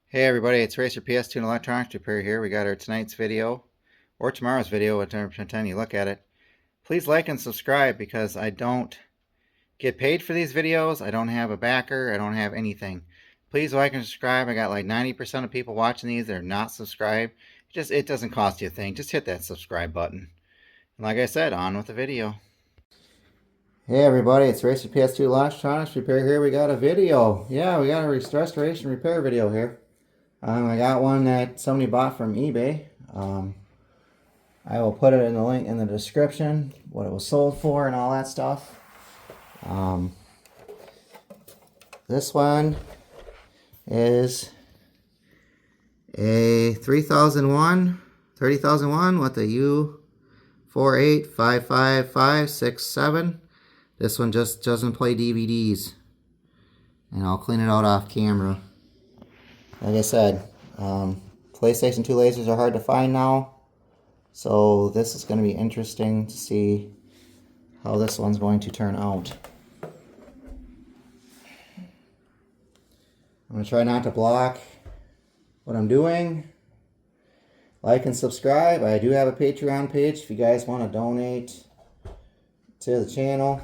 Hey everybody, it's Racer PS2 and Electronics Repair here. We got our tonight's video, or tomorrow's video, whatever time you look at it. Please like and subscribe because I don't get paid for these videos. I don't have a backer. I don't have anything. Please like and subscribe. I got like 90% of people watching these that are not subscribed. It doesn't cost you a thing. Just hit that subscribe button. And like I said, on with the video. Hey everybody, it's Racer PS2 Electronics Repair here. We got a video. Yeah, we got a restoration repair video here. I got one that somebody bought from eBay. I will put it in the link in the description, what it was sold for and all that stuff. This one is a 3001 with a U4855567. This one just doesn't play DVDs. And I'll clean it out off camera. Like I said, PlayStation 2 lasers are hard to find now. So this is going to be interesting to see how this one's going to turn out. I'm going to try not to block what I'm doing. Like and subscribe. I do have a Patreon page if you guys want to donate to the channel.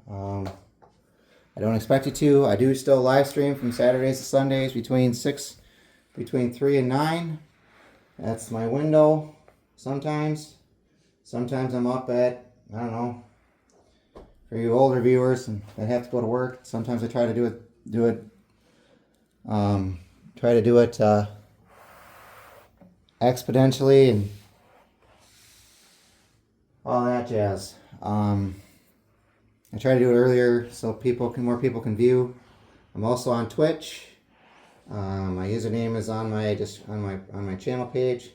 I don't expect you to. I do still live stream from Saturdays to Sundays between 3 and 9. That's my window. Sometimes I'm up at, I don't know, for you older viewers and that have to go to work. Sometimes I try to do it exponentially and all that jazz. I try to do it earlier so more people can view. I'm also on Twitch. My username is on my channel page.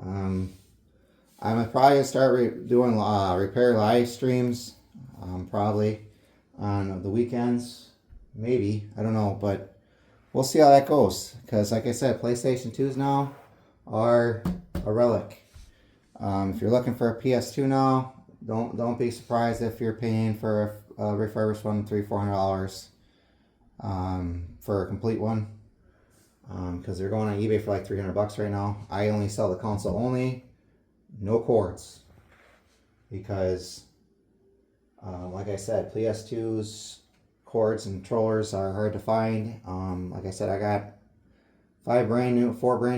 I'm probably gonna start doing repair live streams, probably on the weekends, maybe, I don't know, but we'll see how that goes. Because like I said, PlayStation 2s now are a relic. If you're looking for a PS2 now, don't be surprised if you're paying for a refurbished one $300-400 for a complete one. Because they're going on eBay for like $300 right now. I only sell the console only, no cords, because like I said, PS2's cords and controllers are hard to find. Like I said, I got 4 brand new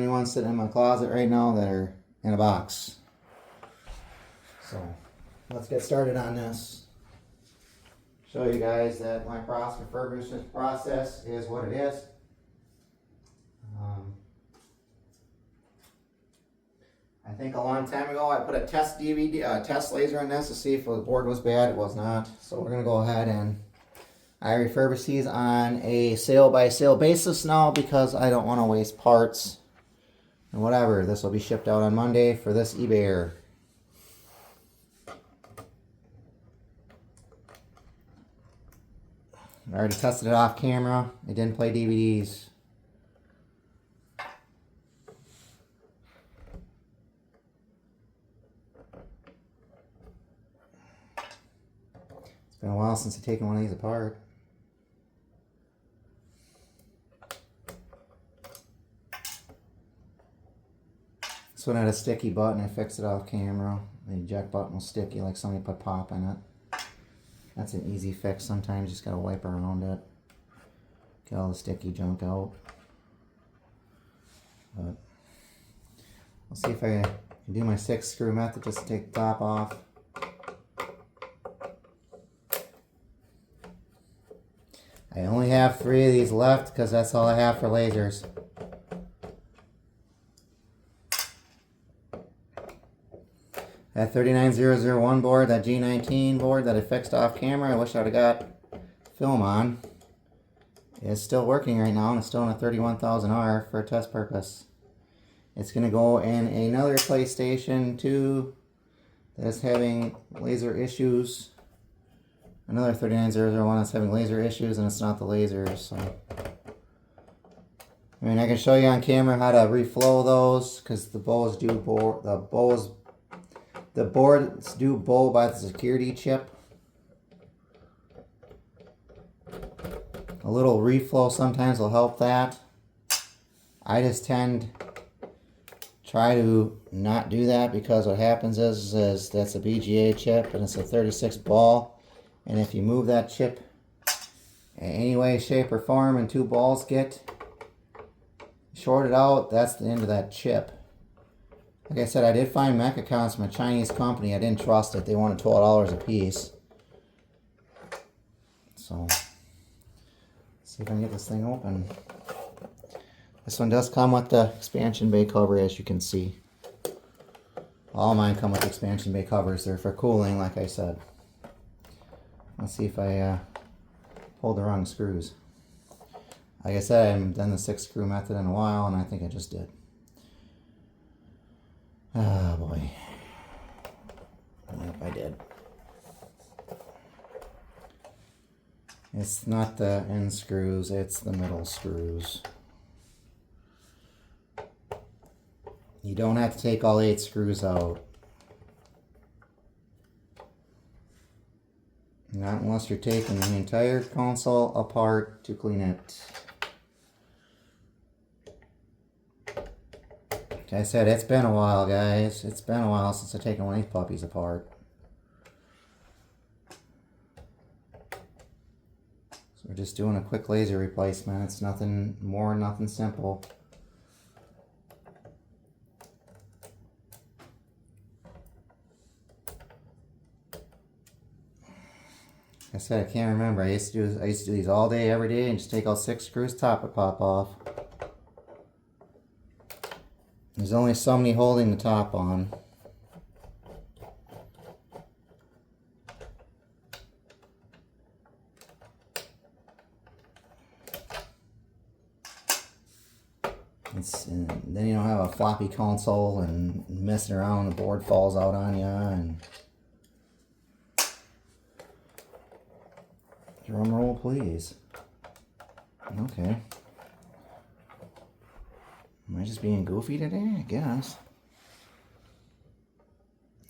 ones sitting in my closet right now that are in a box. So let's get started on this. Show you guys that my refurbishment process is what it is. I think a long time ago I put a test laser on this to see if the board was bad. It was not. So we're gonna go ahead and I refurbish these on a sale by sale basis now because I don't want to waste parts and whatever. This will be shipped out on Monday for this eBayer. I already tested it off camera. It didn't play DVDs. It's been a while since I've taken one of these apart. This one had a sticky button. I fixed it off camera. The eject button was sticky, like somebody put pop in it. That's an easy fix. Sometimes you just gotta wipe around it. Get all the sticky junk out. But I'll see if I can do my 6-screw method just to take the top off. I only have 3 of these left because that's all I have for lasers. That 39001 board, that G19 board that I fixed off camera, I wish I would have got film on. It's still working right now and it's still in a 31000R for a test purpose. It's going to go in another PlayStation 2 that's having laser issues. Another 39001 that's having laser issues and it's not the lasers. So, I mean, I can show you on camera how to reflow those because the boards do bowl by the security chip. A little reflow sometimes will help that. I just tend try to not do that, because what happens is that's a BGA chip and it's a 36 ball, and if you move that chip in any way, shape, or form and two balls get shorted out, that's the end of that chip. Like I said, I did find mech accounts from a Chinese company. I didn't trust it. They wanted $12 a piece. So, let's see if I can get this thing open. This one does come with the expansion bay cover, as you can see. All mine come with expansion bay covers. They're for cooling, like I said. Let's see if I pulled the wrong screws. Like I said, I haven't done the 6-screw method in a while, and I think I just did. Oh boy. Yep, I did. It's not the end screws, it's the middle screws. You don't have to take all 8 screws out. Not unless you're taking the entire console apart to clean it. Like I said, it's been a while, guys. It's been a while since I've taken one of these puppies apart. So we're just doing a quick laser replacement. It's nothing more, nothing simple. Like I said, I can't remember. I used to do these all day, every day, and just take all 6 screws, top would pop off. There's only so many holding the top on. And then you don't have a floppy console and messing around, the board falls out on you. And drum roll, please. Okay. Am I just being goofy today? I guess.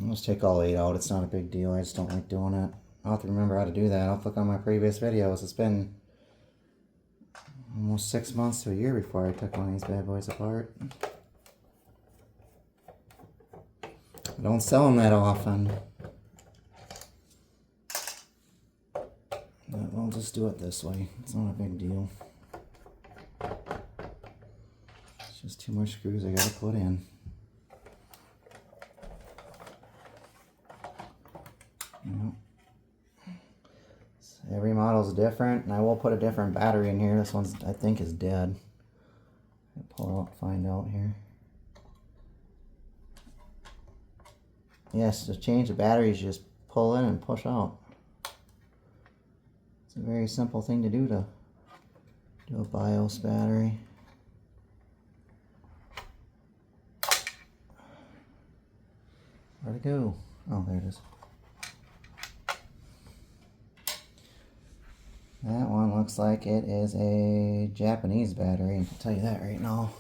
I'll just take all 8 out. It's not a big deal. I just don't like doing it. I'll have to remember how to do that. I'll click on my previous videos. It's been almost 6 months to a year before I took one of these bad boys apart. I don't sell them that often. But we'll just do it this way. It's not a big deal. It's just 2 more screws I gotta put in. Yep. So every model's different, and I will put a different battery in here. This one's, I think, is dead. I'll pull out, find out here. Yes, to change the batteries, you just pull in and push out. It's a very simple thing to do a BIOS battery. Where'd it go? Oh, there it is. That one looks like it is a Japanese battery. I can tell you that right now.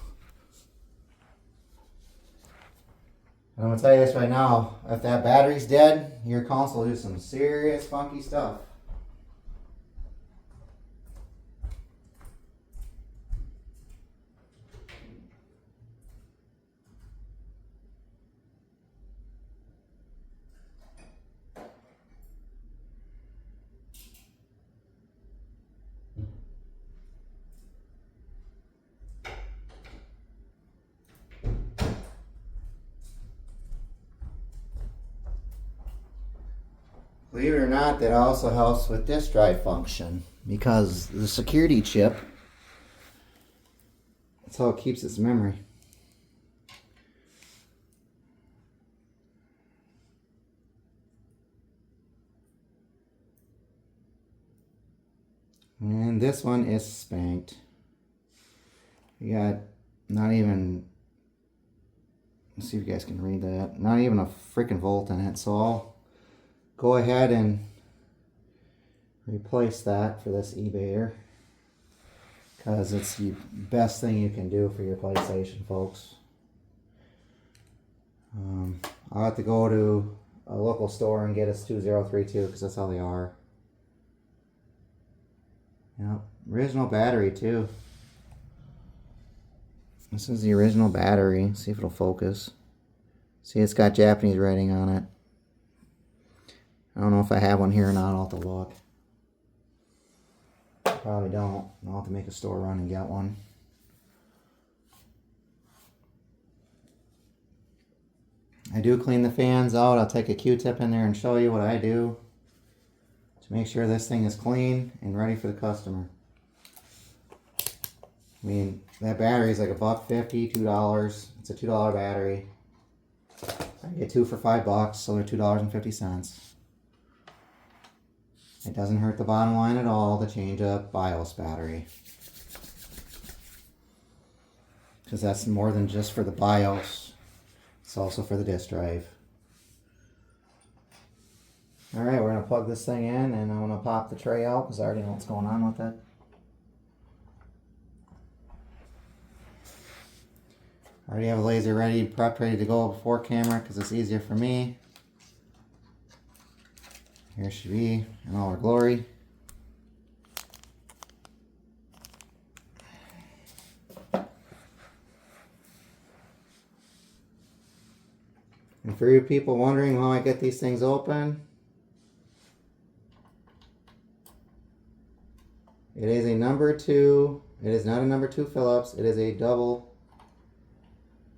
I'm going to tell you this right now. If that battery's dead, your console will do some serious funky stuff. Believe it or not, that also helps with disk drive function, because the security chip, that's how it keeps its memory. And this one is spanked. You got not even, let's see if you guys can read that, not even a freaking volt in it, so I'll go ahead and replace that for this eBayer, because it's the best thing you can do for your PlayStation, folks. I'll have to go to a local store and get us 2032, because that's how they are. Yep, original battery too. This is the original battery. See if it'll focus. See, it's got Japanese writing on it. I don't know if I have one here or not. I'll have to look. Probably don't. I'll have to make a store run and get one. I do clean the fans out. I'll take a Q-tip in there and show you what I do to make sure this thing is clean and ready for the customer. I mean, that battery is like $1.50, $2. It's a $2 battery. I get two for $5, so they're $2.50. It doesn't hurt the bottom line at all to change a BIOS battery, because that's more than just for the BIOS. It's also for the disk drive. Alright, we're going to plug this thing in, and I'm going to pop the tray out because I already know what's going on with it. I already have a laser ready, prepped, ready to go before camera because it's easier for me. Here she be in all her glory. And for you people wondering how I get these things open, it is a number 2. It is not a number 2 Phillips. It is a double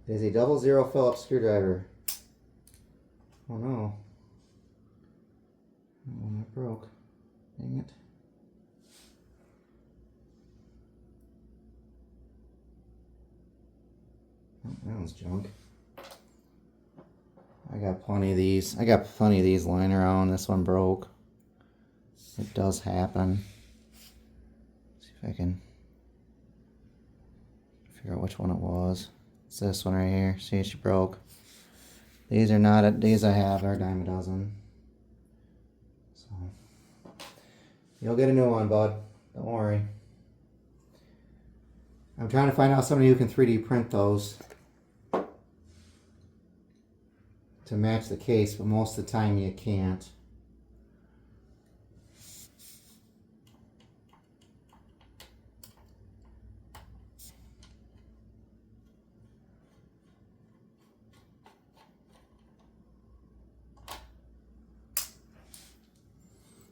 0 Phillips screwdriver. Oh no. That one broke. Dang it. Oh, that one's junk. I got plenty of these. I got plenty of these lying around. This one broke. It does happen. See if I can figure out which one it was. It's this one right here. See, she broke. These are not, these I have are a dime a dozen. So, you'll get a new one, bud. Don't worry. I'm trying to find out somebody who can 3D print those to match the case, but most of the time you can't.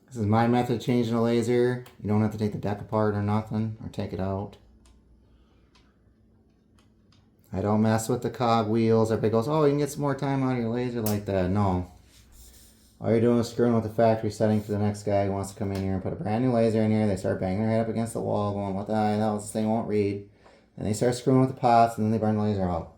This is my method of changing a laser. You don't have to take the deck apart or nothing, or take it out. I don't mess with the cog wheels. Everybody goes, oh, you can get some more time out of your laser like that. No. All you're doing is screwing with the factory setting for the next guy who wants to come in here and put a brand new laser in here. They start banging their head up against the wall, going, what the hell, this thing won't read. And they start screwing with the pots, and then they burn the laser out.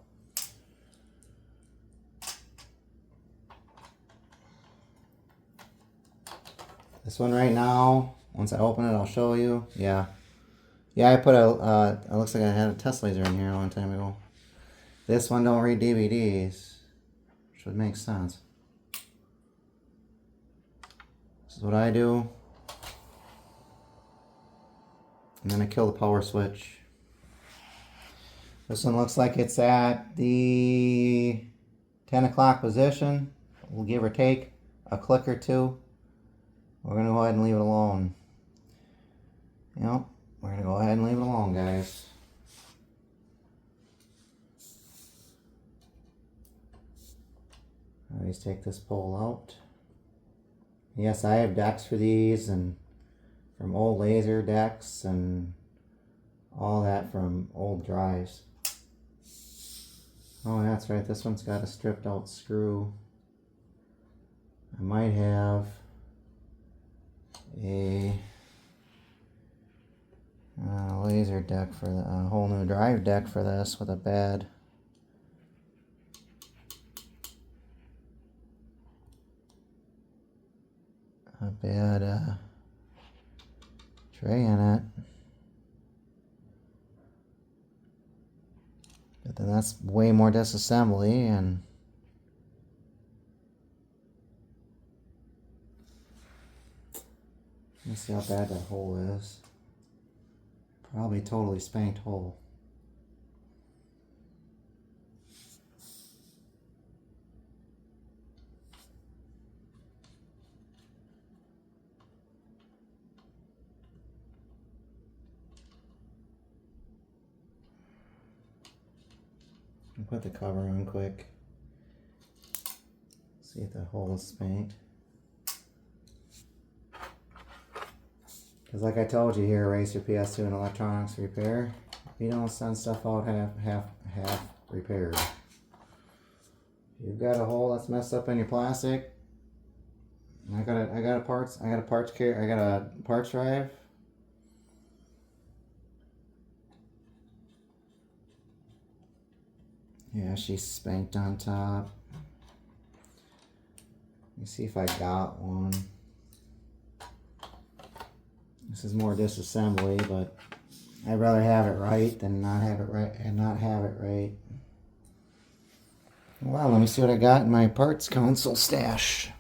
This one right now, once I open it, I'll show you. Yeah. Yeah, I put a, it looks like I had a test laser in here a long time ago. This one don't read DVDs, which would make sense. This is what I do. And then I kill the power switch. This one looks like it's at the 10 o'clock position. We'll give or take a click or two. We're going to go ahead and leave it alone. Yep, we're going to go ahead and leave it alone, guys. Always take this pole out. Yes, I have decks for these, and from old laser decks and all that from old drives. Oh, that's right, this one's got a stripped out screw. I might have a laser deck for a whole new drive deck for this with a bad tray in it. But then that's way more disassembly, and let me see how bad that hole is. Probably totally spanked hole. I'll put the cover on quick. See if the hole is spanked. Because like I told you here, Race Your PS2 and Electronics Repair, we don't send stuff out half repaired. If you've got a hole that's messed up in your plastic, I got a parts drive. Yeah, she's spanked on top. Let me see if I got one. This is more disassembly, but I'd rather have it right than not have it right and not have it right. Well, let me see what I got in my parts console stash.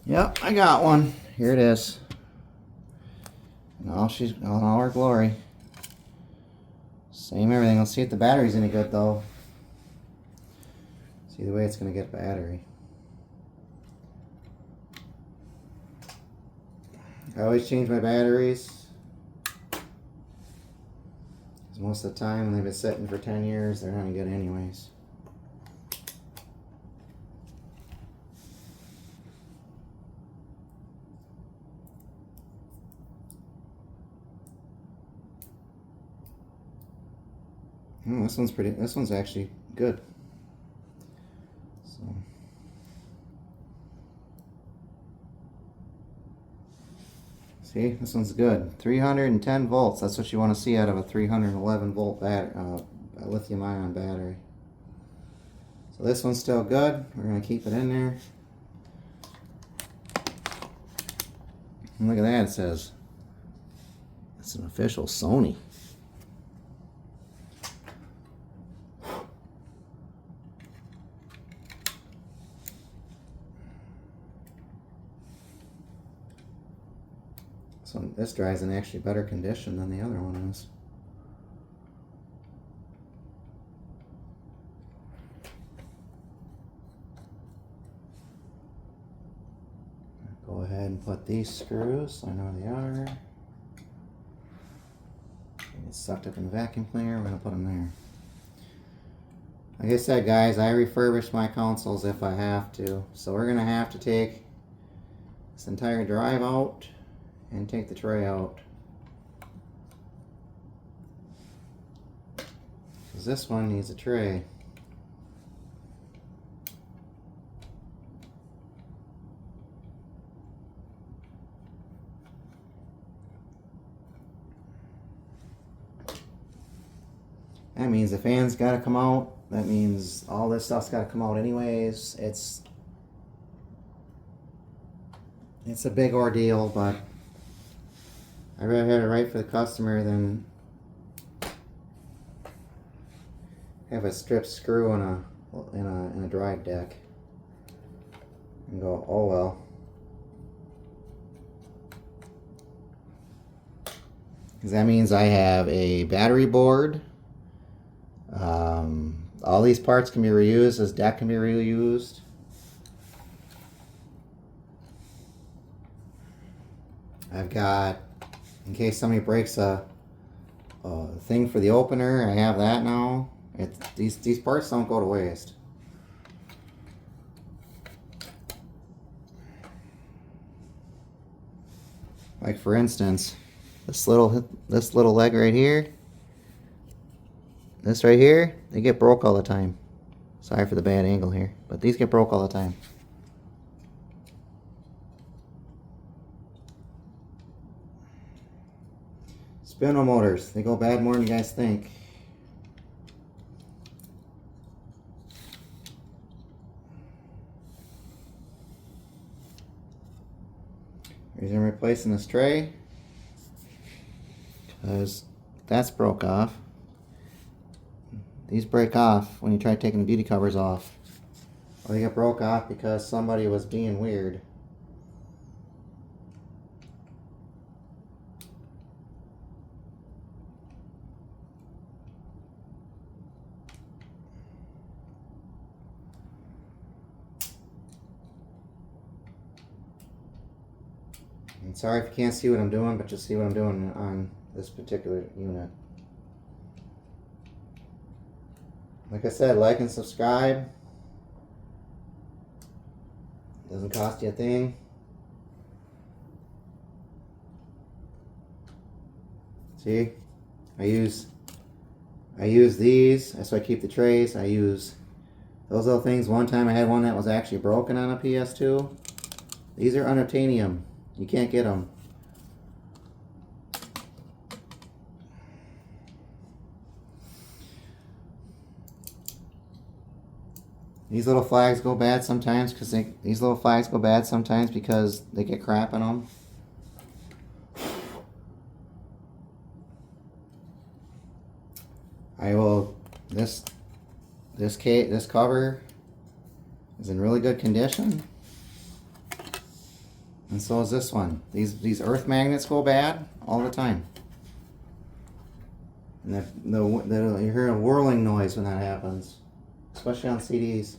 Yep, I got one. Here it is. She's in all her glory. Same everything. Let's see if the battery's any good though. See the way it's gonna get battery. I always change my batteries. Because most of the time when they've been sitting for 10 years, they're not any good anyways. This one's actually good. So see, this one's good. 310 volts. That's what you want to see out of a 311 volt lithium ion battery. So this one's still good. We're going to keep it in there. And look at that, it says it's an official Sony. So this dries in actually better condition than the other one is. Go ahead and put these screws, I know where they are. They get sucked up in the vacuum cleaner, we're going to put them there. Like I said, guys, I refurbish my consoles if I have to. So we're going to have to take this entire drive out and take the tray out. Because this one needs a tray. That means the fan's got to come out. That means all this stuff's got to come out anyways. It's it's a big ordeal, but I'd rather have it right for the customer than have a strip screw in a drive deck and go, oh well. Because that means I have a battery board. All these parts can be reused. This deck can be reused. I've got, in case somebody breaks a thing for the opener, I have that now. These parts don't go to waste. Like for instance, this little leg right here, this right here, they get broke all the time. Sorry for the bad angle here, but these get broke all the time. Spindle motors, they go bad more than you guys think. Here's I'm replacing this tray because that's broke off. These break off when you try taking the beauty covers off. Or they get broke off because somebody was being weird. And sorry if you can't see what I'm doing, but you'll see what I'm doing on this particular unit. Like I said, like and subscribe. Doesn't cost you a thing. See? I use these. That's why I keep the trays. I use those little things. One time I had one that was actually broken on a PS2. These are unobtainium. You can't get them. These little flags go bad sometimes because they get crap in them. I will. This cover is in really good condition, and so is this one. These earth magnets go bad all the time, and you hear a whirling noise when that happens. Especially on CDs.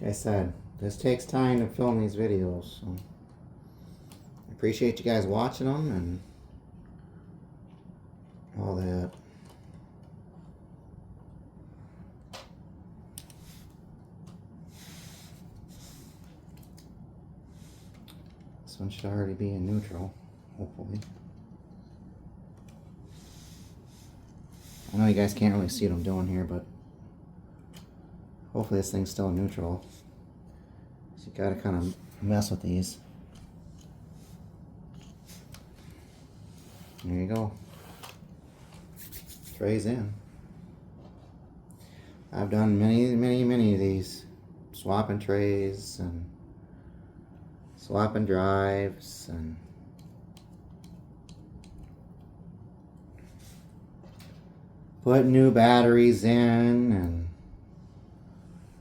Like I said, this takes time to film these videos, so I appreciate you guys watching them and all that. This one should already be in neutral, hopefully. I know you guys can't really see what I'm doing here, but hopefully this thing's still in neutral. So you gotta kind of mess with these. There you go. Trays in. I've done many of these. Swapping trays and swapping drives and putting new batteries in and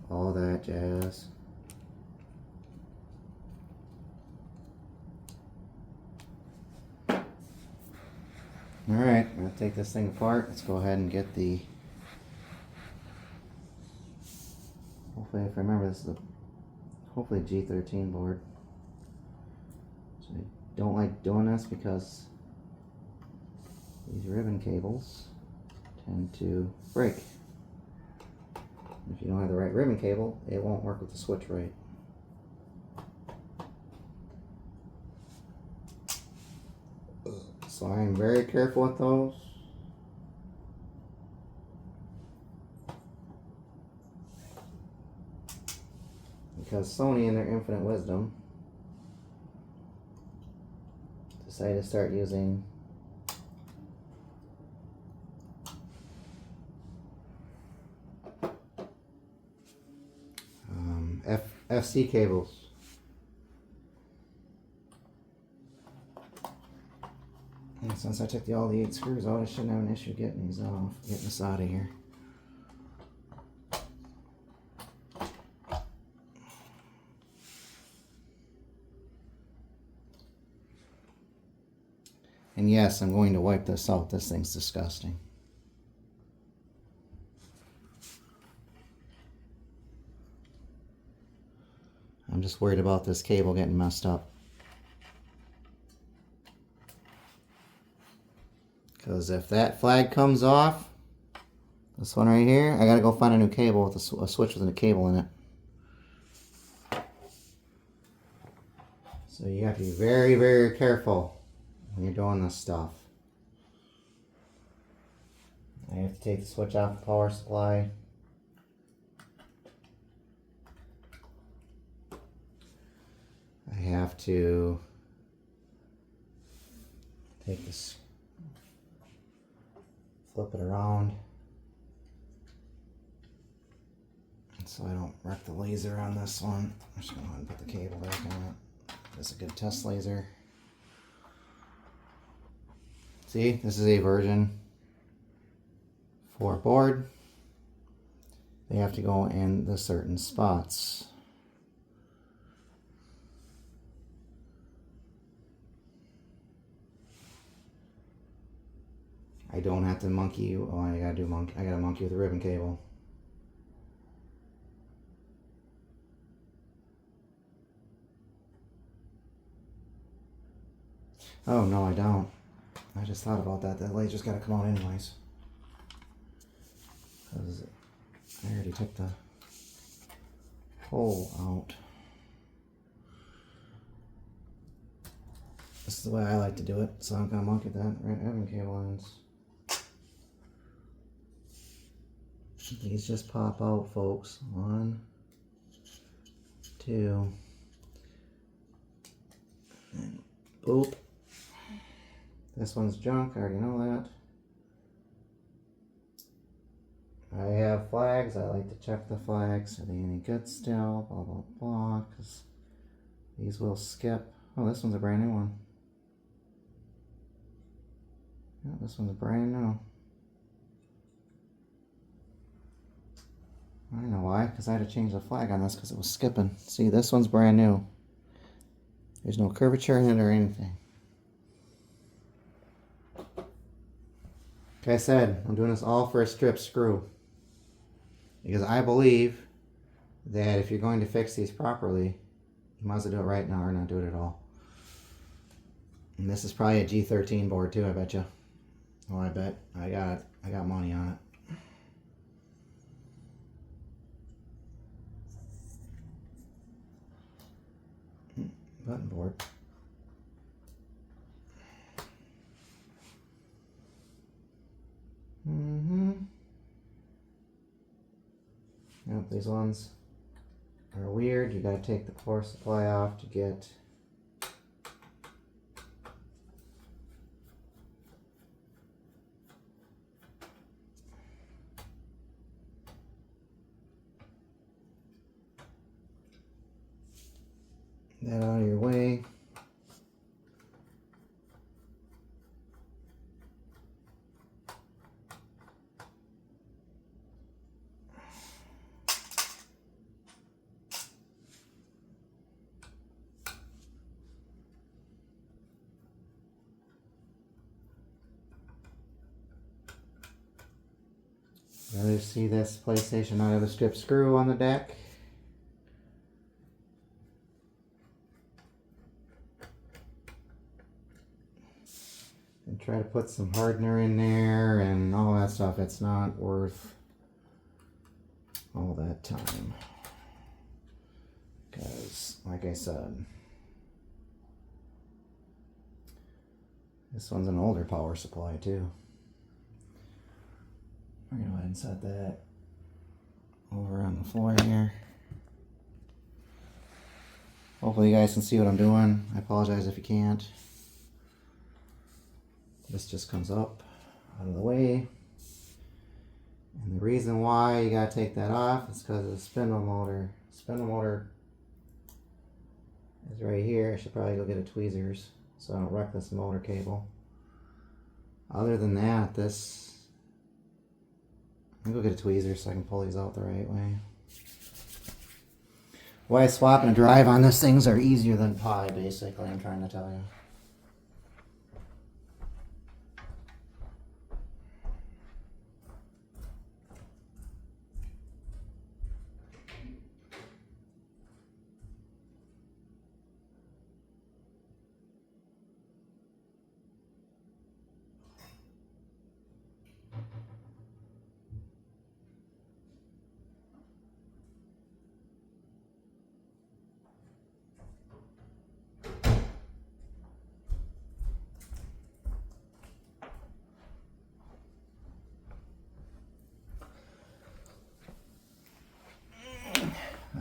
all that jazz. Alright, I'm going to take this thing apart. Let's go ahead and get the... Hopefully, if I remember, this is a hopefully G13 board. So I don't like doing this because these ribbon cables tend to break. If you don't have the right ribbon cable, it won't work with the switch right. So I'm very careful with those. because Sony, in their infinite wisdom, decided to start using FC cables. And since I took all the 8 screws out, I shouldn't have an issue getting these off, getting this out of here. And yes, I'm going to wipe this out. This thing's disgusting. I'm just worried about this cable getting messed up. Because if that flag comes off, this one right here, I gotta go find a new cable with a switch with a cable in it. So you have to be very, very careful when you're doing this stuff. I have to take the switch off the power supply. I have to take this, flip it around so I don't wreck the laser on this one. I'm just going to go ahead and put the cable back on it. It's a good test laser. See, this is a version 4 board. They have to go in the certain spots. I don't have to monkey you. Oh, I gotta monkey with a ribbon cable. Oh no, I don't. I just thought about that. That laser's gotta come out anyways. Because I already took the hole out. This is the way I like to do it, so I'm gonna monkey that ribbon cable ends. These just pop out, folks. 1, 2, and boop. This one's junk, I already know that. I have flags, I like to check the flags. Are they any good still? Blah, blah, blah, because these will skip. Oh, this one's a brand new one. Yeah, this one's brand new. I know why, because I had to change the flag on this because it was skipping. See, this one's brand new. There's no curvature in it or anything. Like I said, I'm doing this all for a strip screw. Because I believe that if you're going to fix these properly, you might as well do it right now or not do it at all. And this is probably a G13 board too, I bet you. Oh, I bet. I got money on it. Button board. Yep, these ones are weird. You gotta take the power supply off to get that out of your way. Rather see this PlayStation not have a strip screw on the deck. And try to put some hardener in there and all that stuff. It's not worth all that time. Because, like I said, this one's an older power supply too. We're going to go ahead and set that over on the floor here. Hopefully you guys can see what I'm doing. I apologize if you can't. This just comes up out of the way. And the reason why you gotta take that off is because of the spindle motor. Spindle motor is right here. I should probably go get a tweezers so I don't wreck this motor cable. Other than that, this, I'm gonna go get a tweezer so I can pull these out the right way. Why swap and drive on these things are easier than pie, basically, I'm trying to tell you.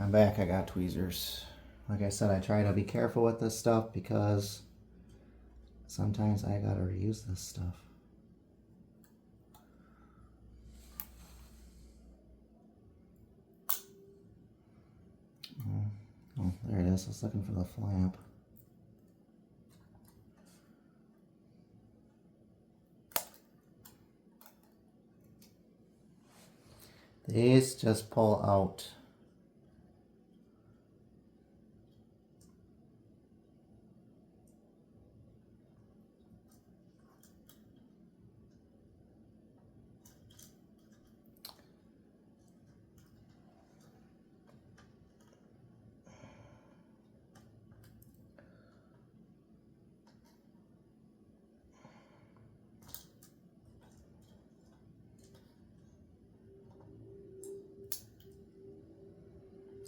I'm back, I got tweezers. Like I said, I try to be careful with this stuff because sometimes I gotta reuse this stuff. Oh, there it is. I was looking for the flap. These just pull out.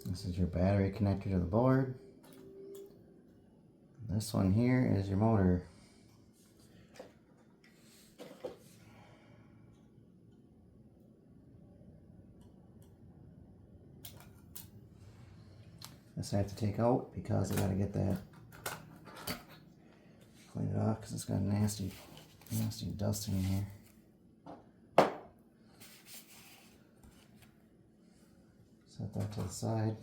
This is your battery connector to the board. This one here is your motor. This I have to take out because I gotta get that, clean it off because it's got nasty dust in here. Set that to the side.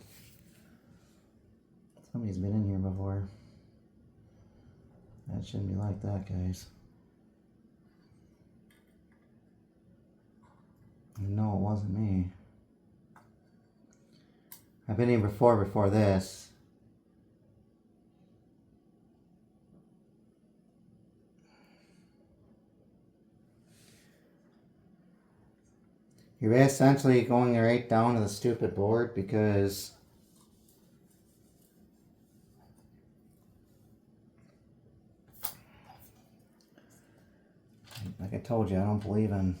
Somebody's been in here before. That shouldn't be like that, guys. No, it wasn't me. I've been here before this. You're essentially going right down to the stupid board because like I told you, I don't believe in.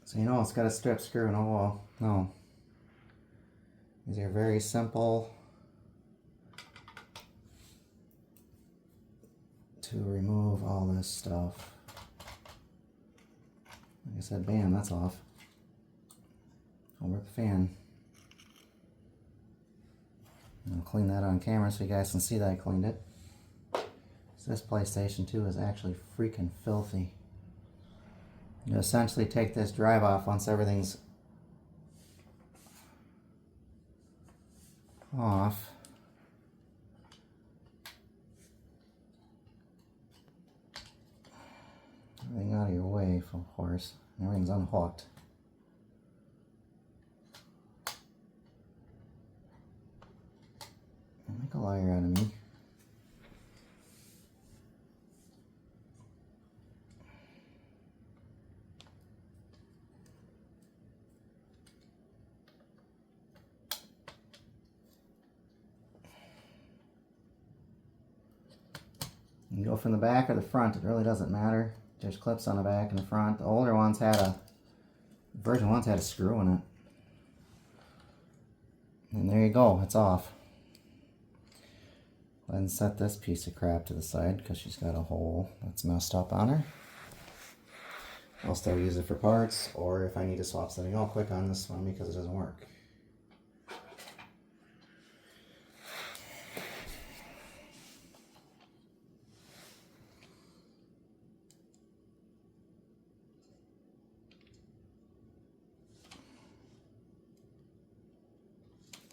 So you know it's got a strip screw and oh well, no. These are very simple to remove all this stuff. Like I said, bam, that's off. Over the fan. I'll clean that on camera so you guys can see that I cleaned it. So this PlayStation 2 is actually freaking filthy. You essentially take this drive off once everything's off. Everything out of your way, of course. Everything's unhooked. Make a liar out of me. You can go from the back or the front, it really doesn't matter. There's clips on the back and the front. The older ones had version 1's had a screw in it. And there you go, it's off. Go ahead and set this piece of crap to the side because she's got a hole that's messed up on her. I'll still use it for parts, or if I need to swap something, I'll click on this one because it doesn't work.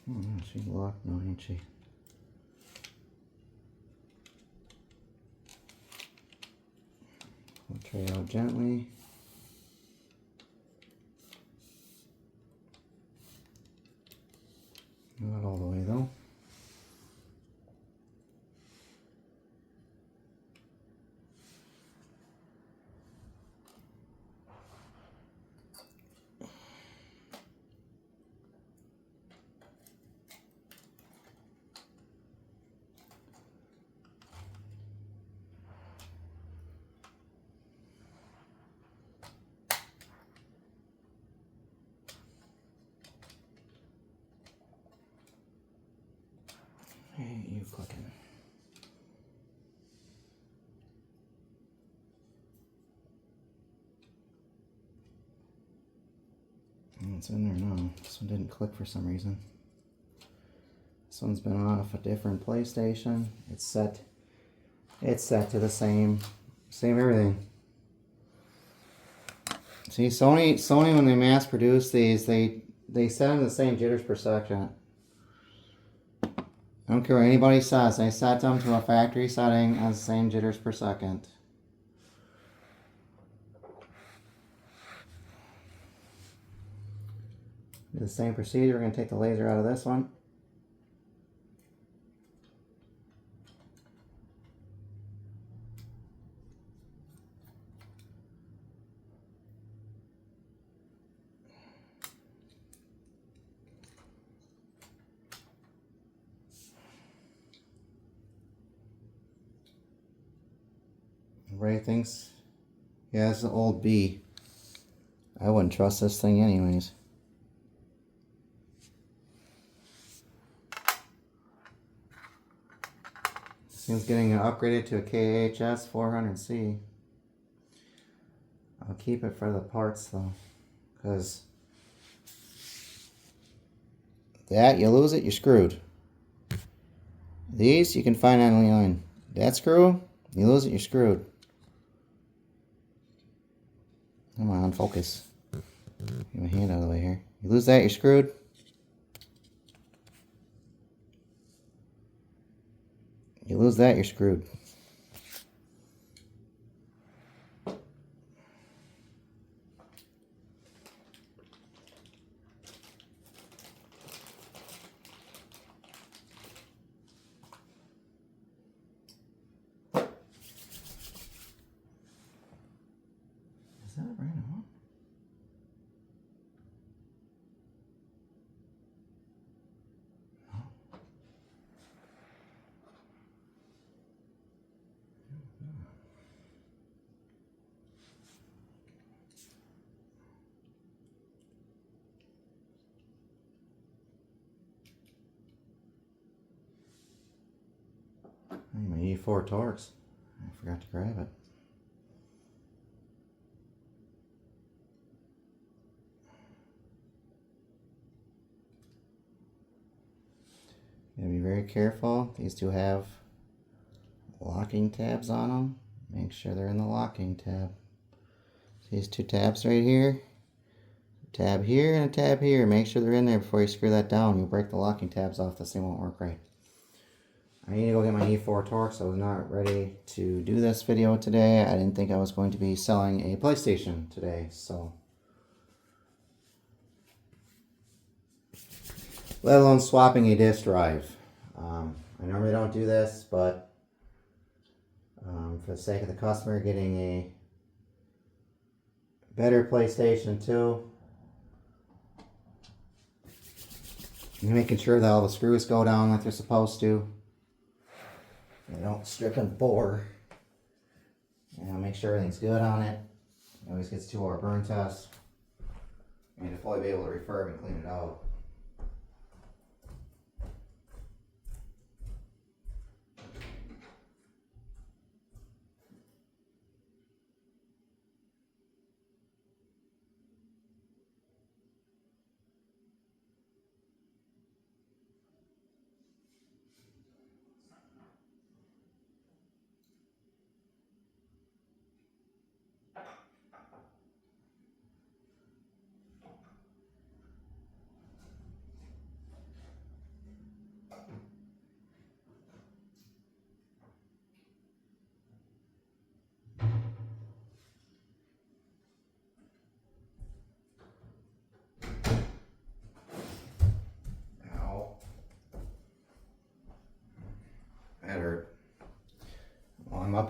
Oh, yeah, she locked. No, ain't she? Pull the tray out gently. Not all the way though. Hey, you clicking. It's in there now. This one didn't click for some reason. This one's been off a different PlayStation. It's set to the same everything. See, Sony when they mass produce these, they set them the same jitters per second. I don't care what anybody says, they set them to a factory setting as the same jitters per second. Do the same procedure. We're going to take the laser out of this one. Ray thinks, yeah, it's an old B. I wouldn't trust this thing anyways. This thing's getting upgraded to a KHS 400C. I'll keep it for the parts though, because that, you lose it, you're screwed. These you can find online. That screw, you lose it, you're screwed. Come on, focus. Get my hand out of the way here. You lose that, you're screwed. You lose that, you're screwed. Is that right on? I need my E4 Torx. I forgot to grab it. You gotta be very careful. These two have locking tabs on them. Make sure they're in the locking tab. These two tabs right here. A tab here and a tab here. Make sure they're in there before you screw that down. You'll break the locking tabs off. This thing won't work right. I need to go get my E4 Torx. I was not ready to do this video today. I didn't think I was going to be selling a PlayStation today, so. Let alone swapping a disk drive. I normally don't do this, but for the sake of the customer getting a better PlayStation 2, and making sure that all the screws go down like they're supposed to. They don't strip and bore. Make sure everything's good on it. It always gets 2-hour burn tests. And to fully be able to refurb and clean it out.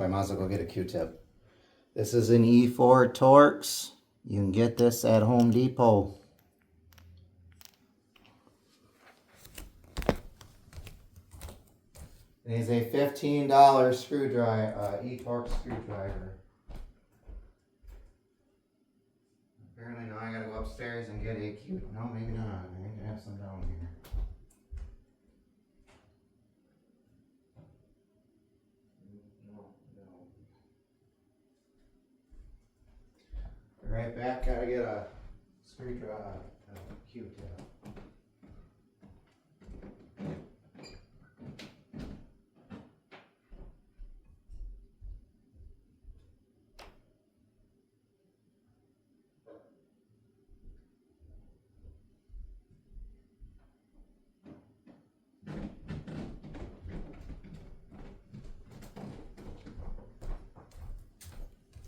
I might as well go get a Q-tip. This is an E4 Torx. You can get this at Home Depot. It is a $15 screwdriver, E-Torx screwdriver. Apparently now I gotta go upstairs and get a Q. No, maybe not. I think I have some down here. No. Right back, gotta get a screwdriver, a Q-tip.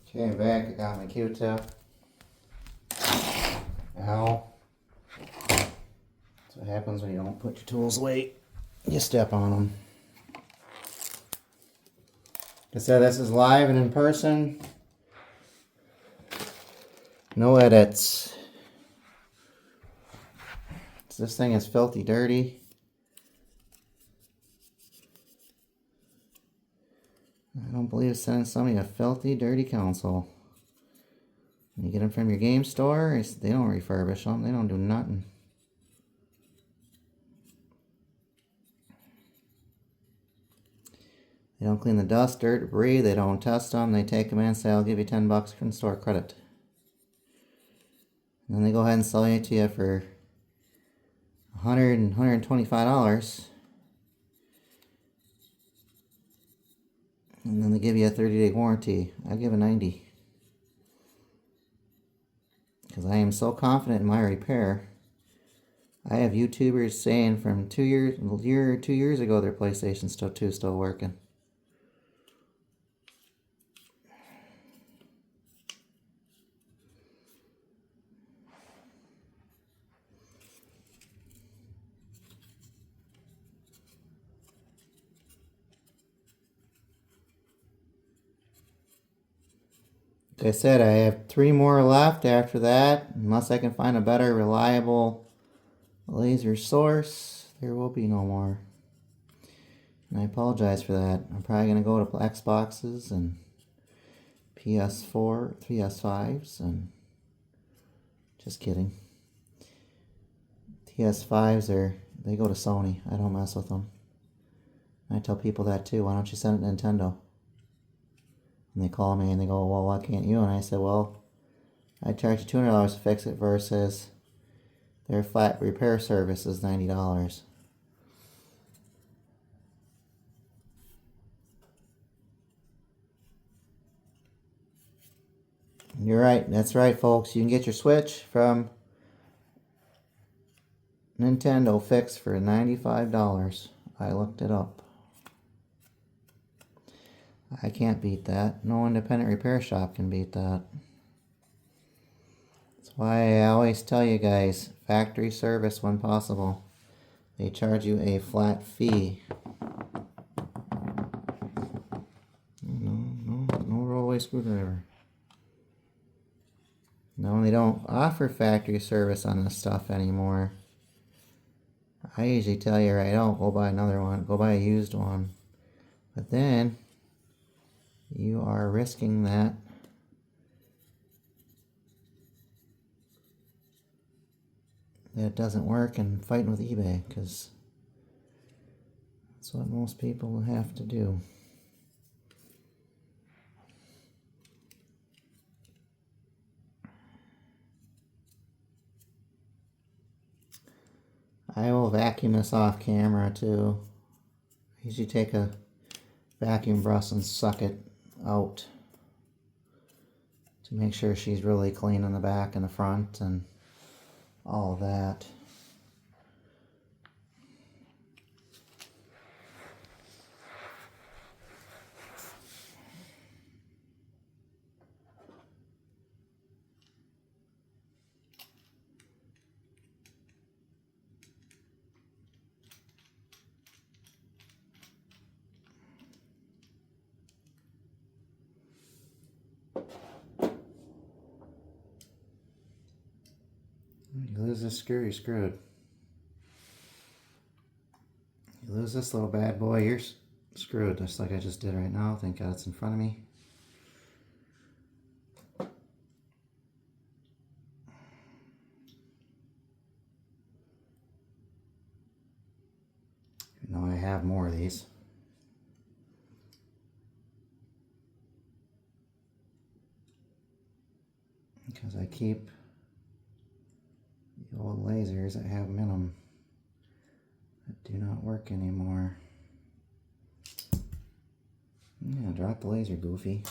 Okay, back, I got my Q-tip. Now, that's what happens when you don't put your tools away. You step on them. Like I said, this is live and in person. No edits. This thing is filthy dirty. I don't believe it's sending somebody a filthy dirty console. You get them from your game store, they don't refurbish them. They don't do nothing. They don't clean the dust, dirt, debris. They don't test them. They take them in and say, I'll give you $10 from store credit. And then they go ahead and sell it to you for $100 and $125. And then they give you a 30-day warranty. I give a 90. Because I am so confident in my repair. I have YouTubers saying from 2 years ago their PlayStation 2 still working. Like I said, I have 3 more left after that. Unless I can find a better, reliable laser source, there will be no more. And I apologize for that. I'm probably going to go to Xboxes and PS4, PS5s, and just kidding. PS5s they go to Sony. I don't mess with them. I tell people that too. Why don't you send it to Nintendo? And they call me and they go, well, why can't you? And I said, well, I charge you $200 to fix it versus their flat repair service is $90. You're right. That's right, folks. You can get your Switch from Nintendo fixed for $95. I looked it up. I can't beat that. No independent repair shop can beat that. That's why I always tell you guys, factory service when possible. They charge you a flat fee. No rollaway screwdriver. No, they don't offer factory service on this stuff anymore. I usually tell you right out, go buy another one. Go buy a used one. But then you are risking that it doesn't work and fighting with eBay, because that's what most people have to do. I will vacuum this off camera too. I usually take a vacuum brush and suck it out to make sure she's really clean in the back and the front and all of that. lose this screw, you're screwed. You lose this little bad boy, you're screwed, just like I just did right now. Thank God it's in front of me. You know, I have more of these. Because I keep the old lasers that have them in them that do not work anymore. Yeah, drop the laser, Goofy.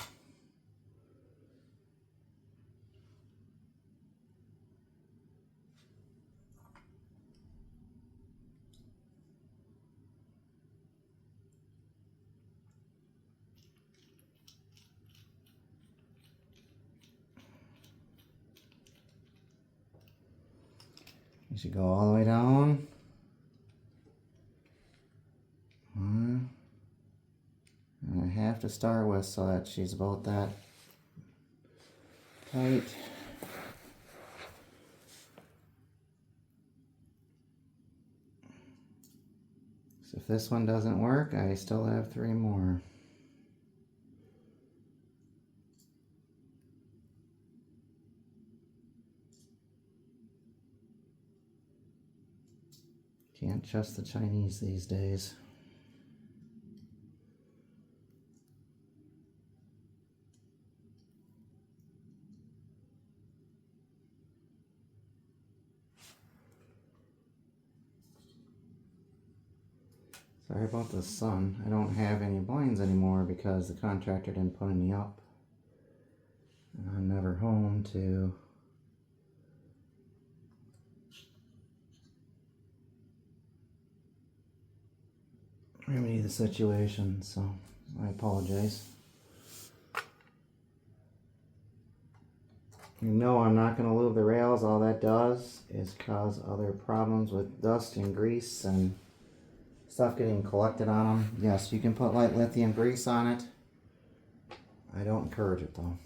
You should go all the way down. And I have to start with so that she's about that tight. So if this one doesn't work, I still have 3 more. Can't trust the Chinese these days. Sorry about the sun. I don't have any blinds anymore because the contractor didn't put any up. And I'm never home to remedy the situation, so I apologize. You know I'm not going to lube the rails. All that does is cause other problems with dust and grease and stuff getting collected on them. Yes, you can put light lithium grease on it. I don't encourage it though.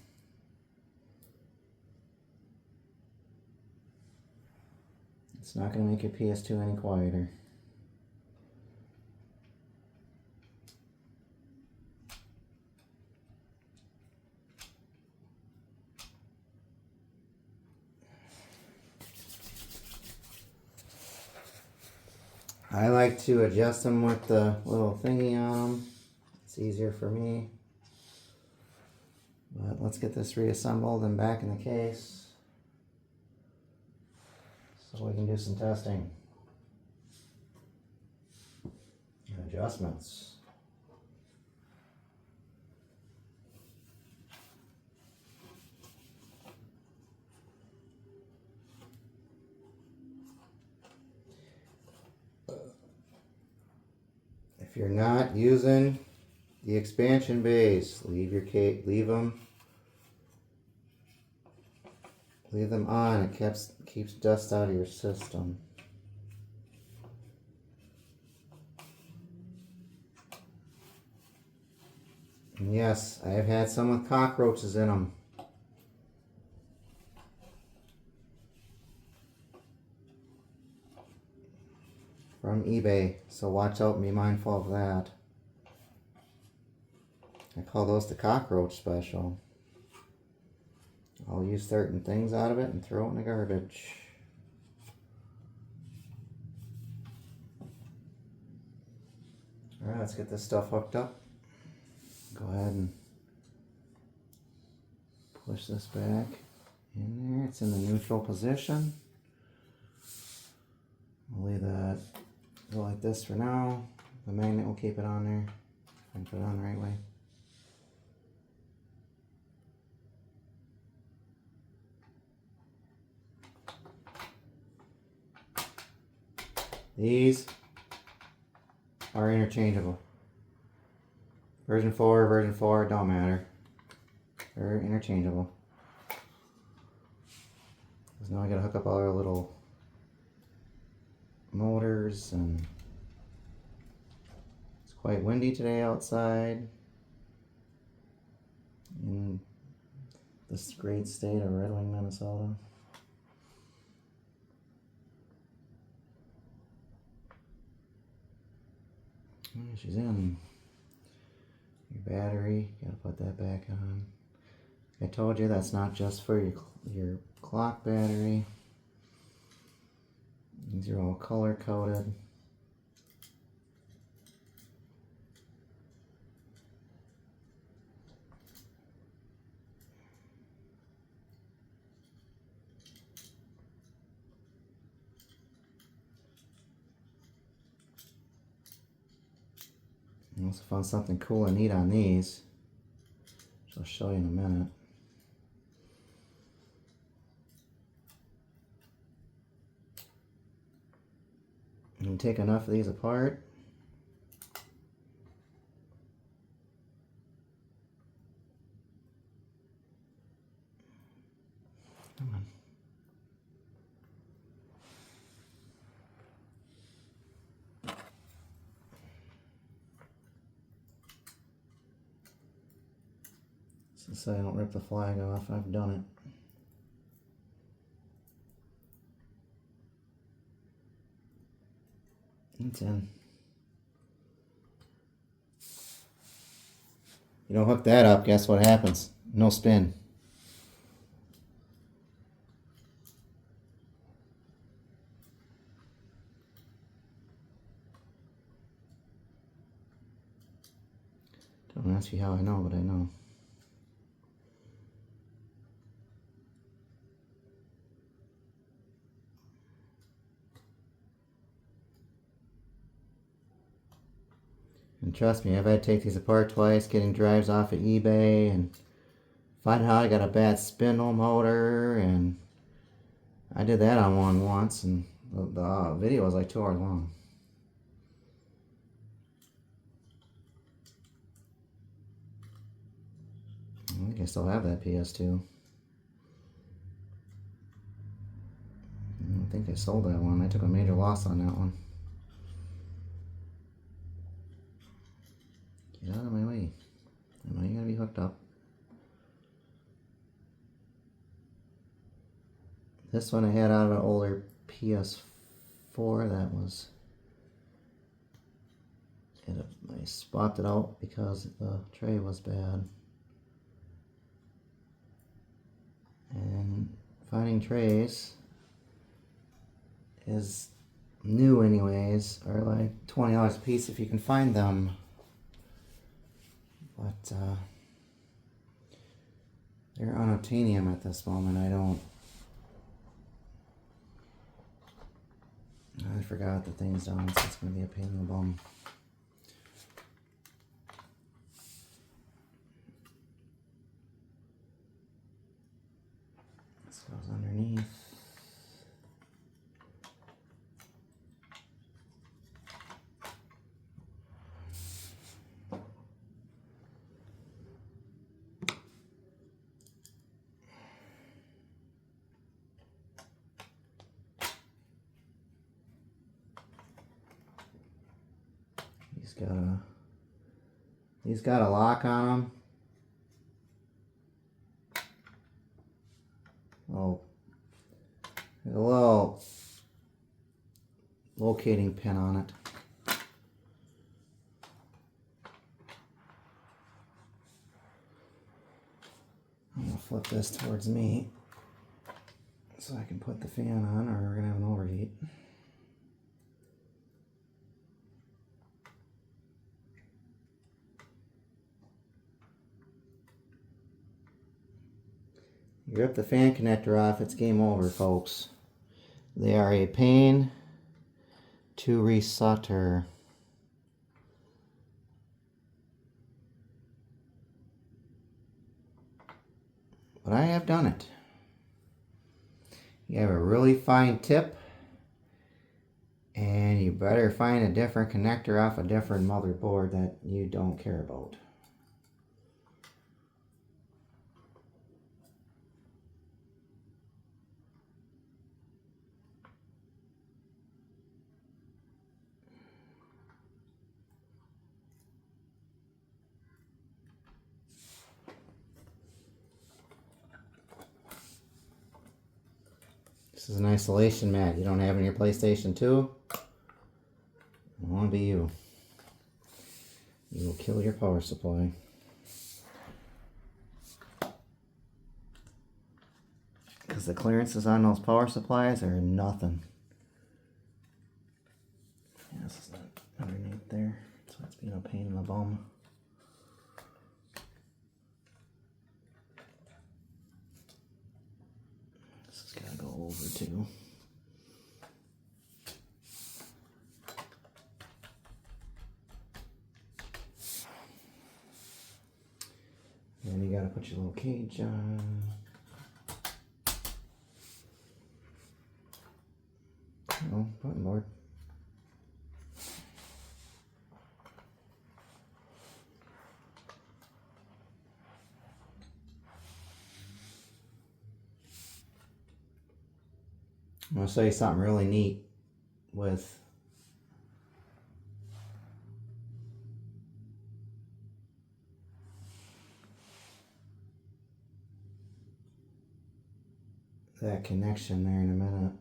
It's not going to make your PS2 any quieter. I like to adjust them with the little thingy on them. It's easier for me. But let's get this reassembled and back in the case so we can do some testing and adjustments. If you're not using the expansion bays, leave them on. It keeps dust out of your system. And yes, I have had some with cockroaches in them. From eBay, so watch out and be mindful of that. I call those the cockroach special. I'll use certain things out of it and throw it in the garbage. Alright, let's get this stuff hooked up. Go ahead and push this back in there. It's in the neutral position. I'll leave that go like this for now. The magnet will keep it on there and put it on the right way. These are interchangeable. Version 4, don't matter. They're interchangeable. Because now I gotta hook up all our little motors, and it's quite windy today outside in this great state of Red Wing, Minnesota. She's in. Your battery, gotta put that back on. I told you that's not just for your clock battery. These are all color coded. I also found something cool and neat on these, which I'll show you in a minute. You can take enough of these apart. Come on. So I don't rip the flag off, I've done it. It's in. You don't hook that up, guess what happens? No spin. Don't ask me how I know, but I know. And trust me, I've had to take these apart twice, getting drives off of eBay and find out I got a bad spindle motor, and I did that on one once, and the video was like 2 hours long. I think I still have that PS2. I don't think I sold that one. I took a major loss on that one. Get out of my way. I know you gotta be hooked up. This one I had out of an older PS4 that was... I swapped it out because the tray was bad. And finding trays is new anyways, are like $20 a piece if you can find them. But they're unobtainium at this moment. I forgot the thing's done, so it's going to be a pain in the bum. This goes underneath. He's got a lock on him. Oh, there's a little locating pin on it. I'm gonna flip this towards me so I can put the fan on, or we're gonna have an overheat. You rip the fan connector off, it's game over, folks. They are a pain to resolder. But I have done it. You have a really fine tip, and you better find a different connector off a different motherboard that you don't care about. This is an isolation mat you don't have in your PlayStation 2. It won't be you. You will kill your power supply. Because the clearances on those power supplies are nothing. Yeah, this is not underneath there, so it's being a pain in the bum. This has got to go over too. Then you got to put your little cage on. Oh, button board. I'm going to show you something really neat with that connection there in a minute.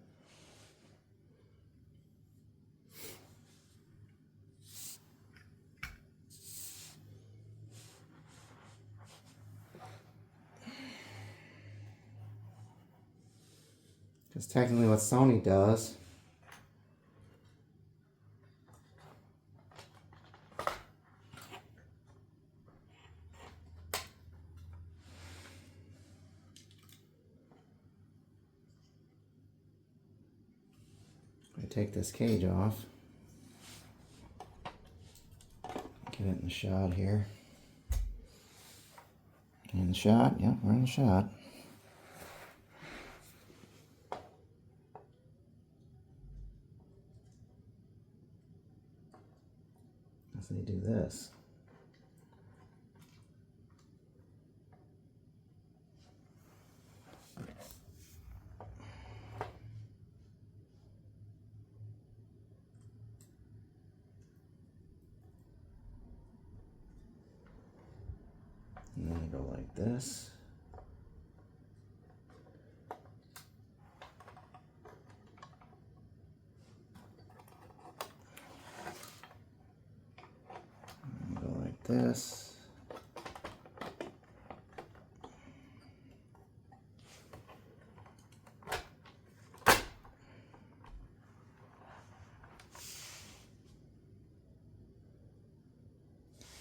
Because technically what Sony does I take this cage off, get it in the shot here. In the shot, yep, we're in the shot. So you do this. And then you go like this. And go like this.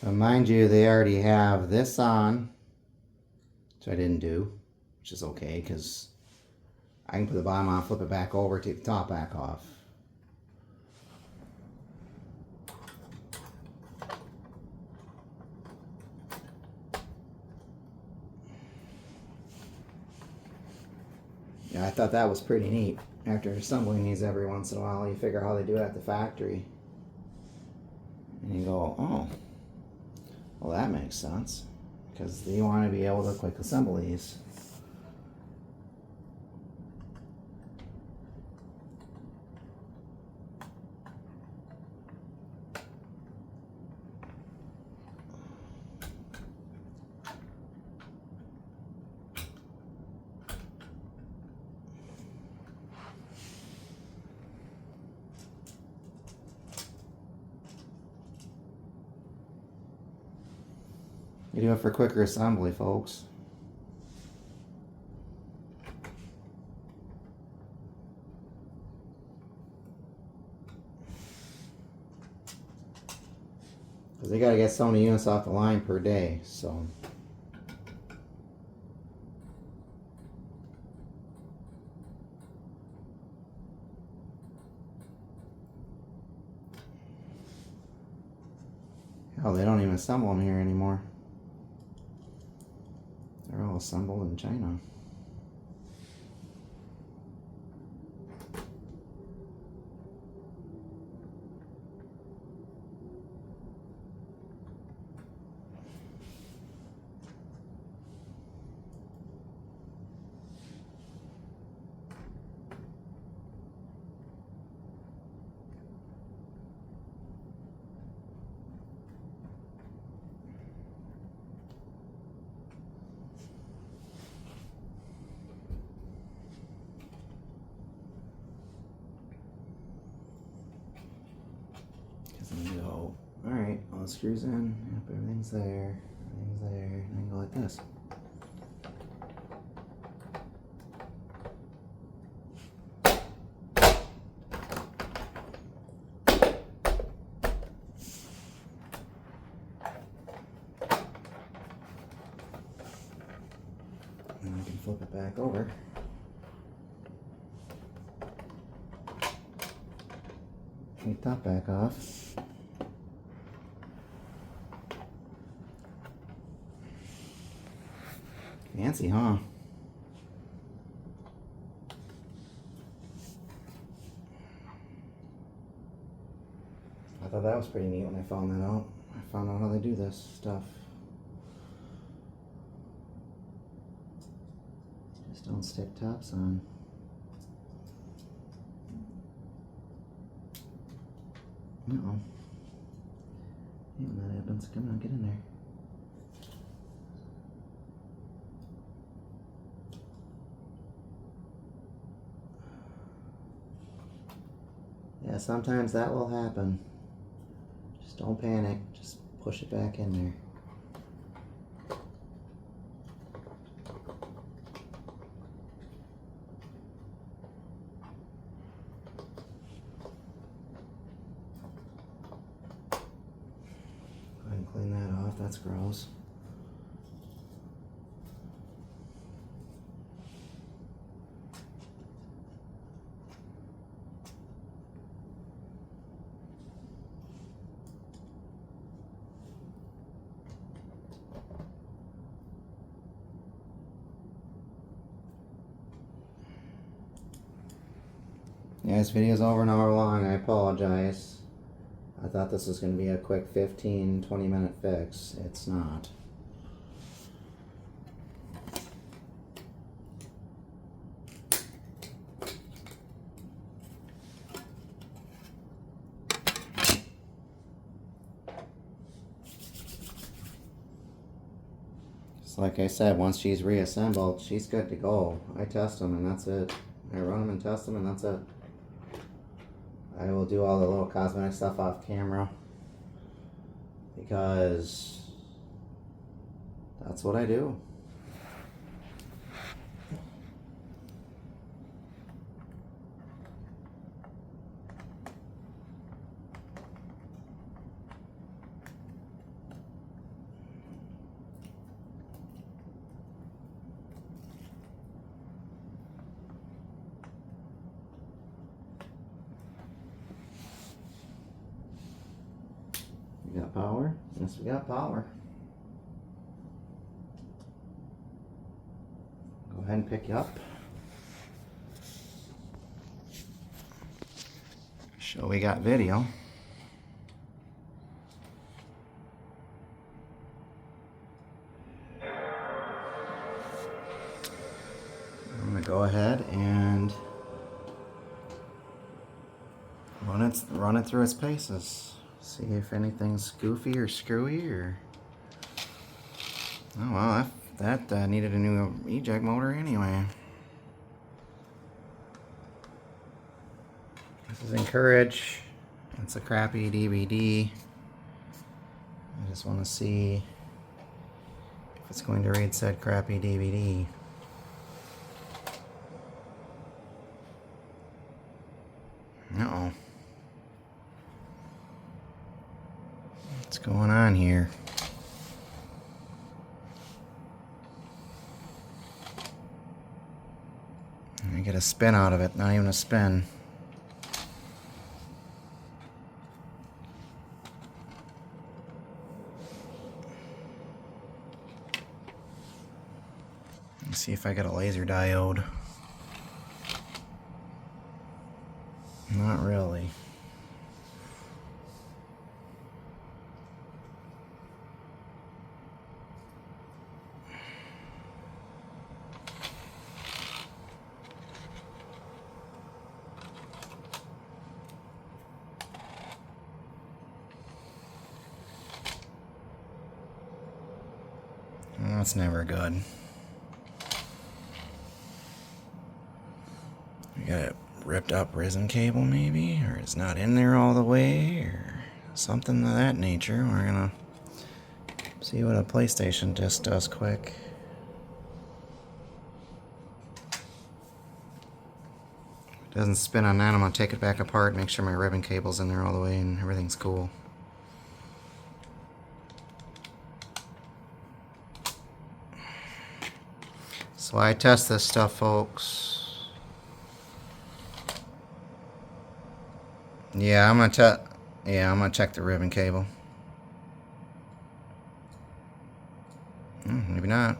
But mind you, they already have this on, which I didn't do, which is okay because I can put the bottom on, flip it back over, take the top back off. Yeah, I thought that was pretty neat. After assembling these every once in a while, you figure how they do it at the factory. And you go, oh, well that makes sense. Because you want to be able to quick assemble these. You do it for quicker assembly, folks. Because they got to get so many units off the line per day, so. Hell, they don't even assemble them here anymore. They're all assembled in China. Because then you go, alright, well, the screws in. Yep, everything's there. Everything's there. And I can go like this. And I can flip it back over. Take the top back off. Fancy, huh? I thought that was pretty neat when I found that out. I found out how they do this stuff. Just don't stick tops on. Uh-oh. Hey, when that happens, come on, get in there. Yeah, sometimes that will happen. Just don't panic. Just push it back in there. Go ahead and clean that off. That's gross. Yeah, this video is over an hour long. I apologize. I thought this was going to be a quick 15-20 minute fix. It's not. Just like I said, once she's reassembled, she's good to go. I test them and that's it. I run them and test them and that's it. I will do all the little cosmetic stuff off camera because that's what I do. We got power? Yes, we got power. Go ahead and pick you up. Show we got video. I'm gonna go ahead and run it through its paces. See if anything's goofy or screwy or... Oh well, that needed a new eject motor anyway. This is Encourage. It's a crappy DVD. I just want to see if it's going to read said crappy DVD. Uh-oh. What's going on here? I get a spin out of it, not even a spin. Let's see if I got a laser diode. Not really. That's never good. We got a ripped up resin cable maybe, or it's not in there all the way, or something of that nature. We're gonna see what a PlayStation disc does quick. If it doesn't spin on that, I'm gonna take it back apart, make sure my ribbon cable's in there all the way and everything's cool. So I test this stuff, folks. Yeah, I'm gonna check the ribbon cable. Maybe not.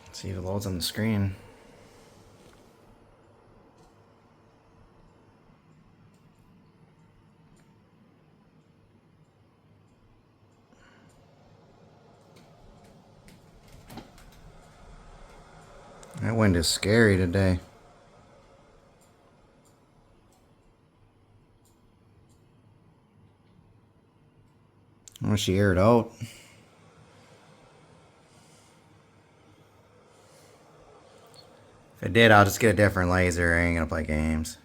Let's see if it loads on the screen. That wind is scary today. I wish she aired out. If it did, I'll just get a different laser. I ain't gonna play games.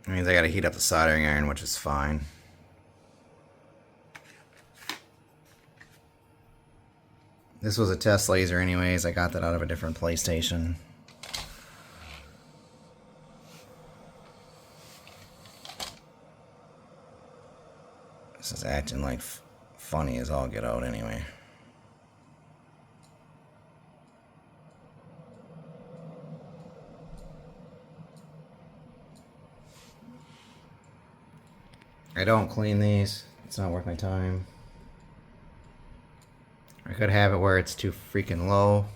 That means I gotta heat up the soldering iron, which is fine. This was a test laser anyways. I got that out of a different PlayStation. This is acting like funny as all get out anyway. I don't clean these. It's not worth my time. I could have it where it's too freaking low.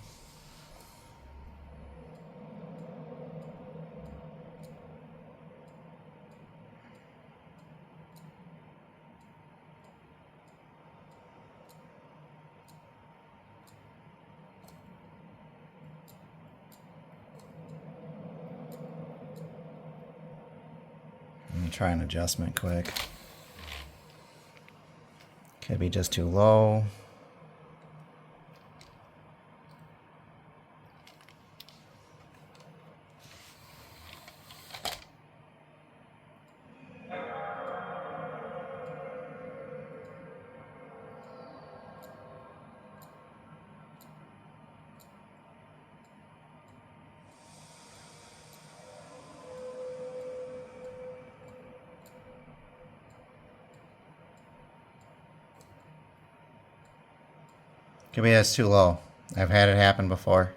Let me try an adjustment quick. Could be just too low. Could be that's too low. I've had it happen before.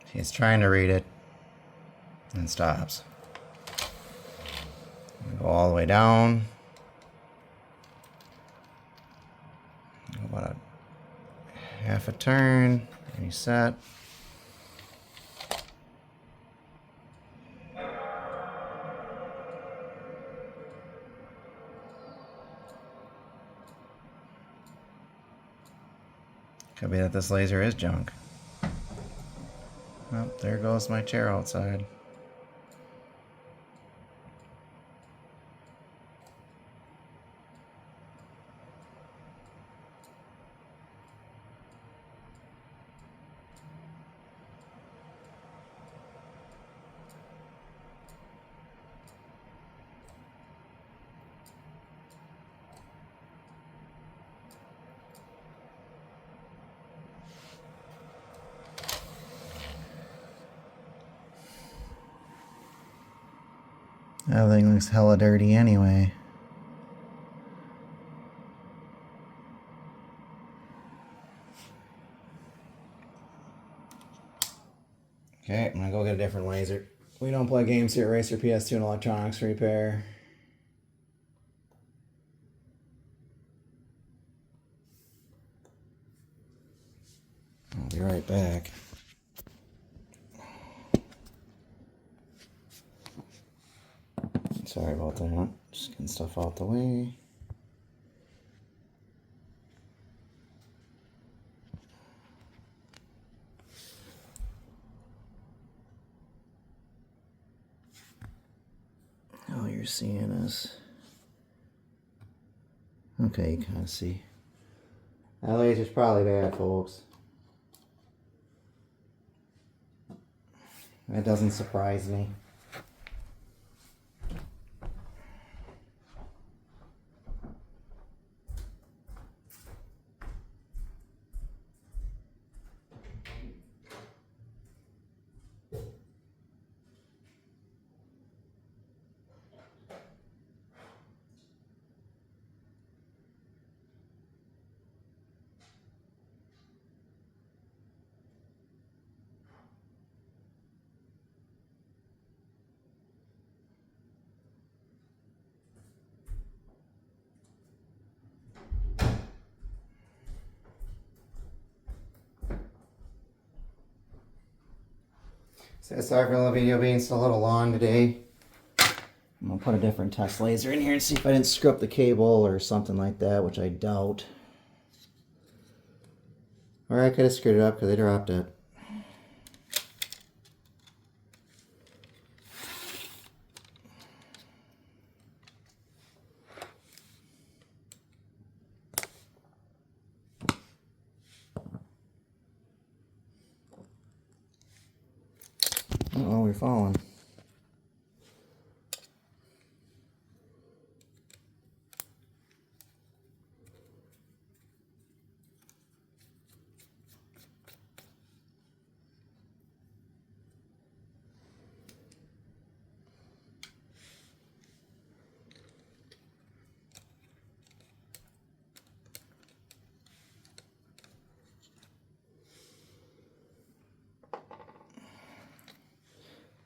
He's trying to read it and stops. Go all the way down. About a half a turn. Reset. Could be that this laser is junk. Oh, there goes my chair outside. Everything looks hella dirty anyway. Okay, I'm gonna go get a different laser. We don't play games here at Racer PS2 and Electronics Repair. I'll be right back. Sorry about that. Just getting stuff out the way. you're seeing is, okay, you kind of see. That laser's probably bad, folks. That doesn't surprise me. So sorry for the video being a little long today. I'm gonna put a different test laser in here and see if I didn't screw up the cable or something like that, which I doubt. Or I could have screwed it up because they dropped it. Oh, we're falling.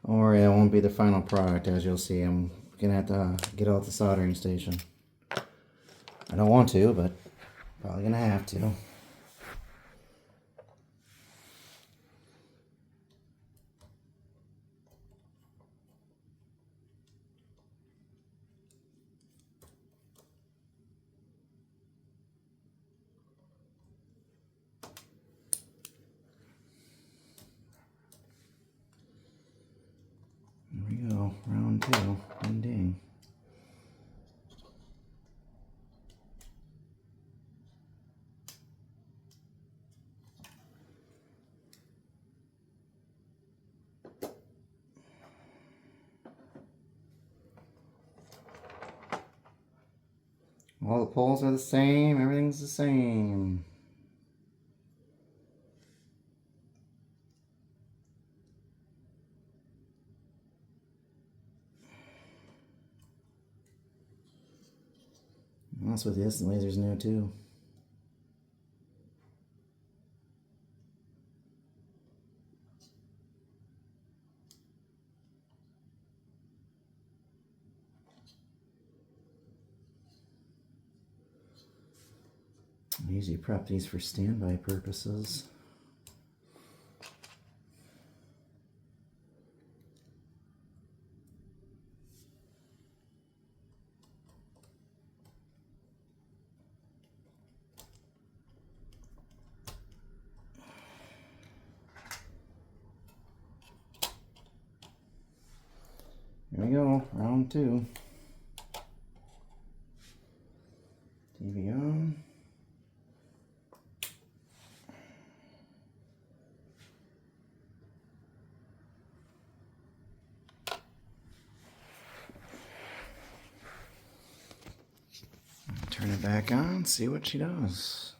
Or it won't be the final product, as you'll see. I'm gonna have to get out the soldering station. I don't want to, but probably gonna have to. Here we go, round 2, ding ding. All the poles are the same, everything's the same. That's with this, the laser's new too. I usually prep these for standby purposes. Here we go, round 2. TV on. Turn it back on, see what she does.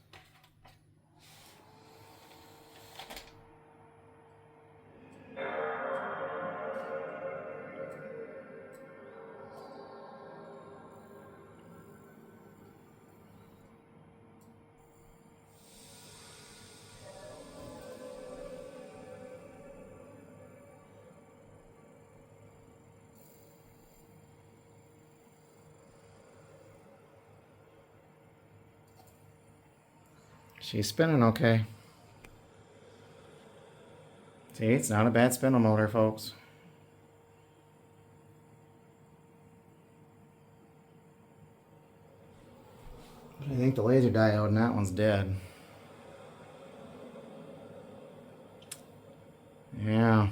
She's spinning okay. See, it's not a bad spindle motor, folks. But I think the laser diode in that one's dead. Yeah.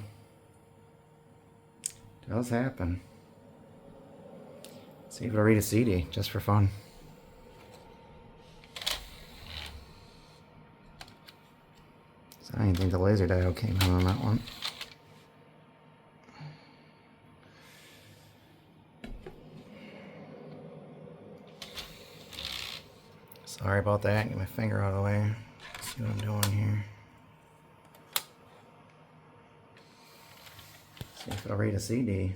Does happen. See if it'll read a CD, just for fun. So I didn't think the laser diode came out on that one. Sorry about that. Get my finger out of the way. See what I'm doing here. See if it'll read a CD.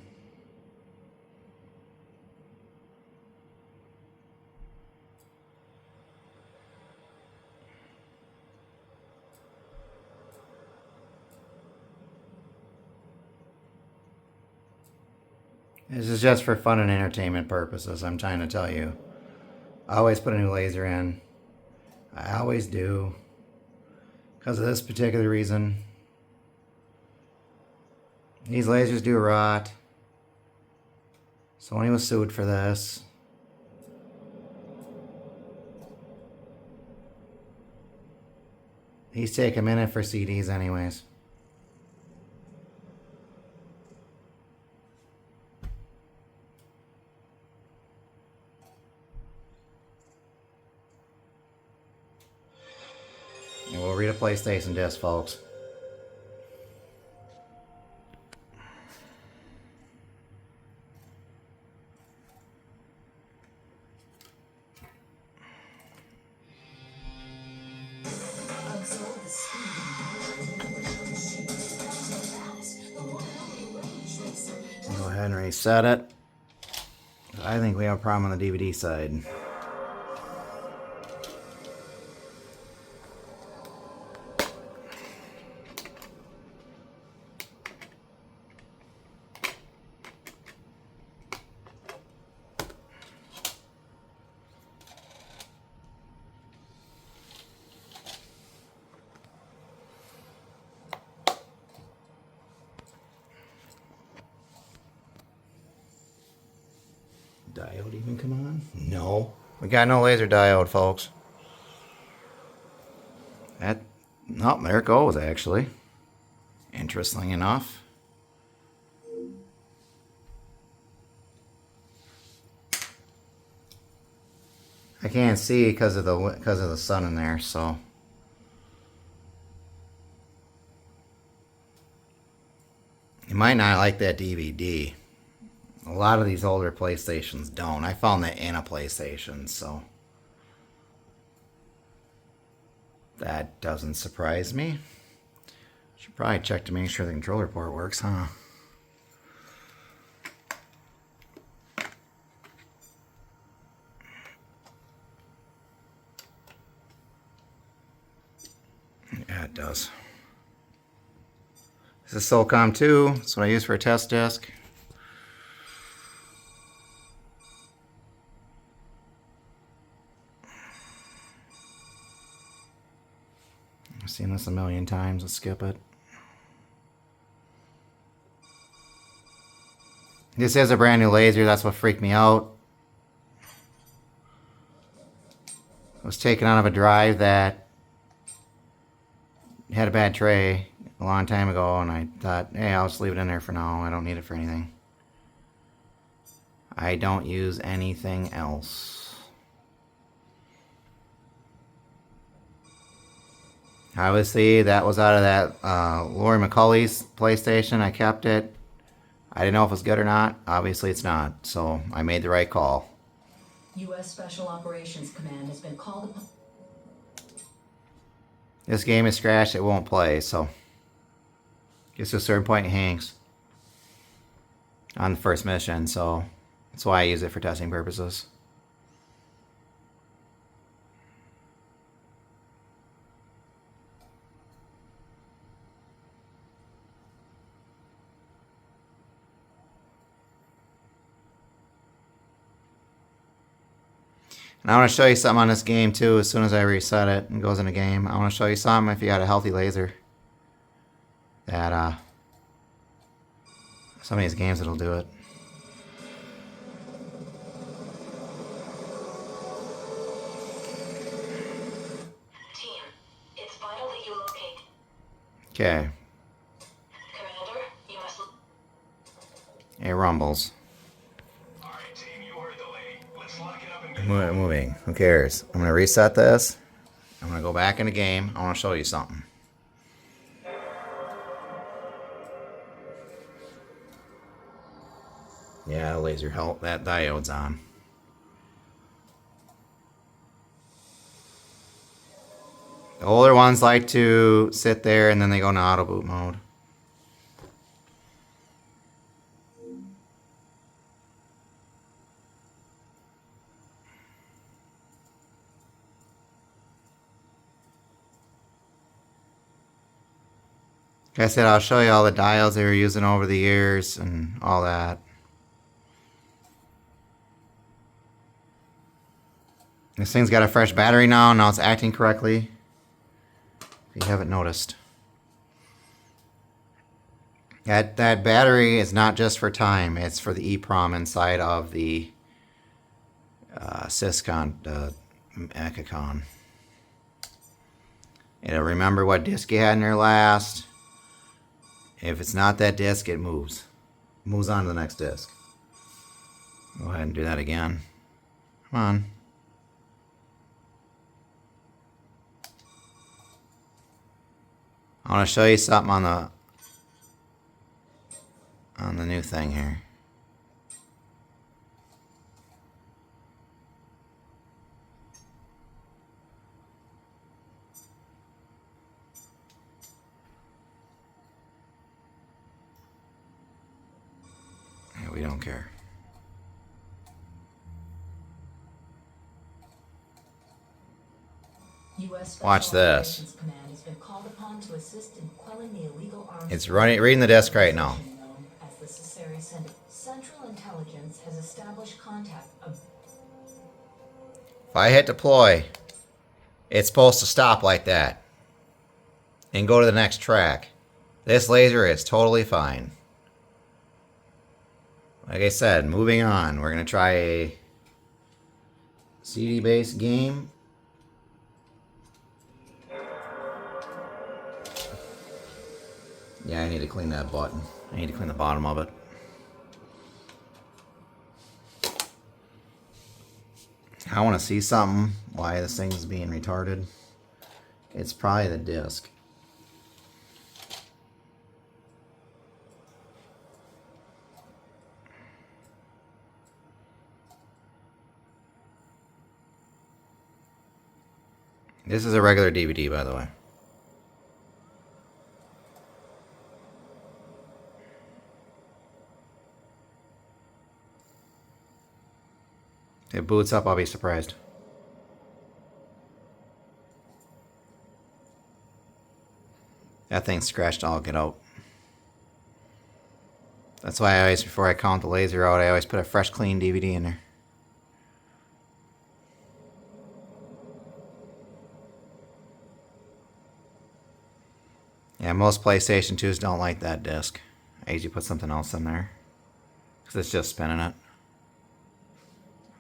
This is just for fun and entertainment purposes, I'm trying to tell you. I always put a new laser in. I always do. Because of this particular reason. These lasers do rot. Sony was sued for this. These take a minute for CDs anyways. And we'll read a PlayStation disc, folks. Go ahead and reset it. I think we have a problem on the DVD side. Diode even come on? No. We got no laser diode, folks. That, oh, there it goes, actually. Interesting enough. I can't see because of the sun in there, so. You might not like that DVD. A lot of these older PlayStations don't. I found that in a PlayStation, so that doesn't surprise me. Should probably check to make sure the controller port works, huh? Yeah, it does. This is Solcom 2. That's what I use for a test disc. I've seen this a million times. Let's skip it. This is a brand new laser. That's what freaked me out. It was taken out of a drive that had a bad tray a long time ago, and I thought, hey, I'll just leave it in there for now. I don't need it for anything. I don't use anything else. Obviously, that was out of that Lori McCulley's PlayStation. I kept it. I didn't know if it was good or not. Obviously, it's not. So I made the right call. U.S. Special Operations Command has been called upon. This game is scratched. It won't play. So gets to a certain point, it hangs on the first mission. So that's why I use it for testing purposes. And I want to show you something on this game too. As soon as I reset it and goes in the game, I want to show you something if you got a healthy laser. That some of these games that'll do it. Team, it's vital that you locate. Okay. Commander, you must. It rumbles. Alright, team, you heard the Moving. Who cares? I'm gonna reset this. I'm gonna go back in the game. I want to show you something. Yeah, laser help. That diode's on. The older ones like to sit there and then they go into auto boot mode. Like I said, I'll show you all the diodes they were using over the years and all that. This thing's got a fresh battery now. Now it's acting correctly. If you haven't noticed. That battery is not just for time. It's for the EEPROM inside of the Syscon, Echicon. It'll remember what disk you had in there last. If it's not that disk, it moves. Moves on to the next disk. Go ahead and do that again. Come on. I want to show you something on the new thing here. Yeah, we don't care. Watch this. It's reading the disk right now. If I hit deploy, it's supposed to stop like that and go to the next track. This laser is totally fine. Like I said, moving on. We're going to try a CD-based game. Yeah, I need to clean that button. I need to clean the bottom of it. I want to see something, why this thing's being retarded. It's probably the disc. This is a regular DVD, by the way. If it boots up, I'll be surprised. That thing's scratched all get out. That's why I always, before I count the laser out, I always put a fresh, clean DVD in there. Yeah, most PlayStation 2s don't like that disc. I usually put something else in there. Because it's just spinning it.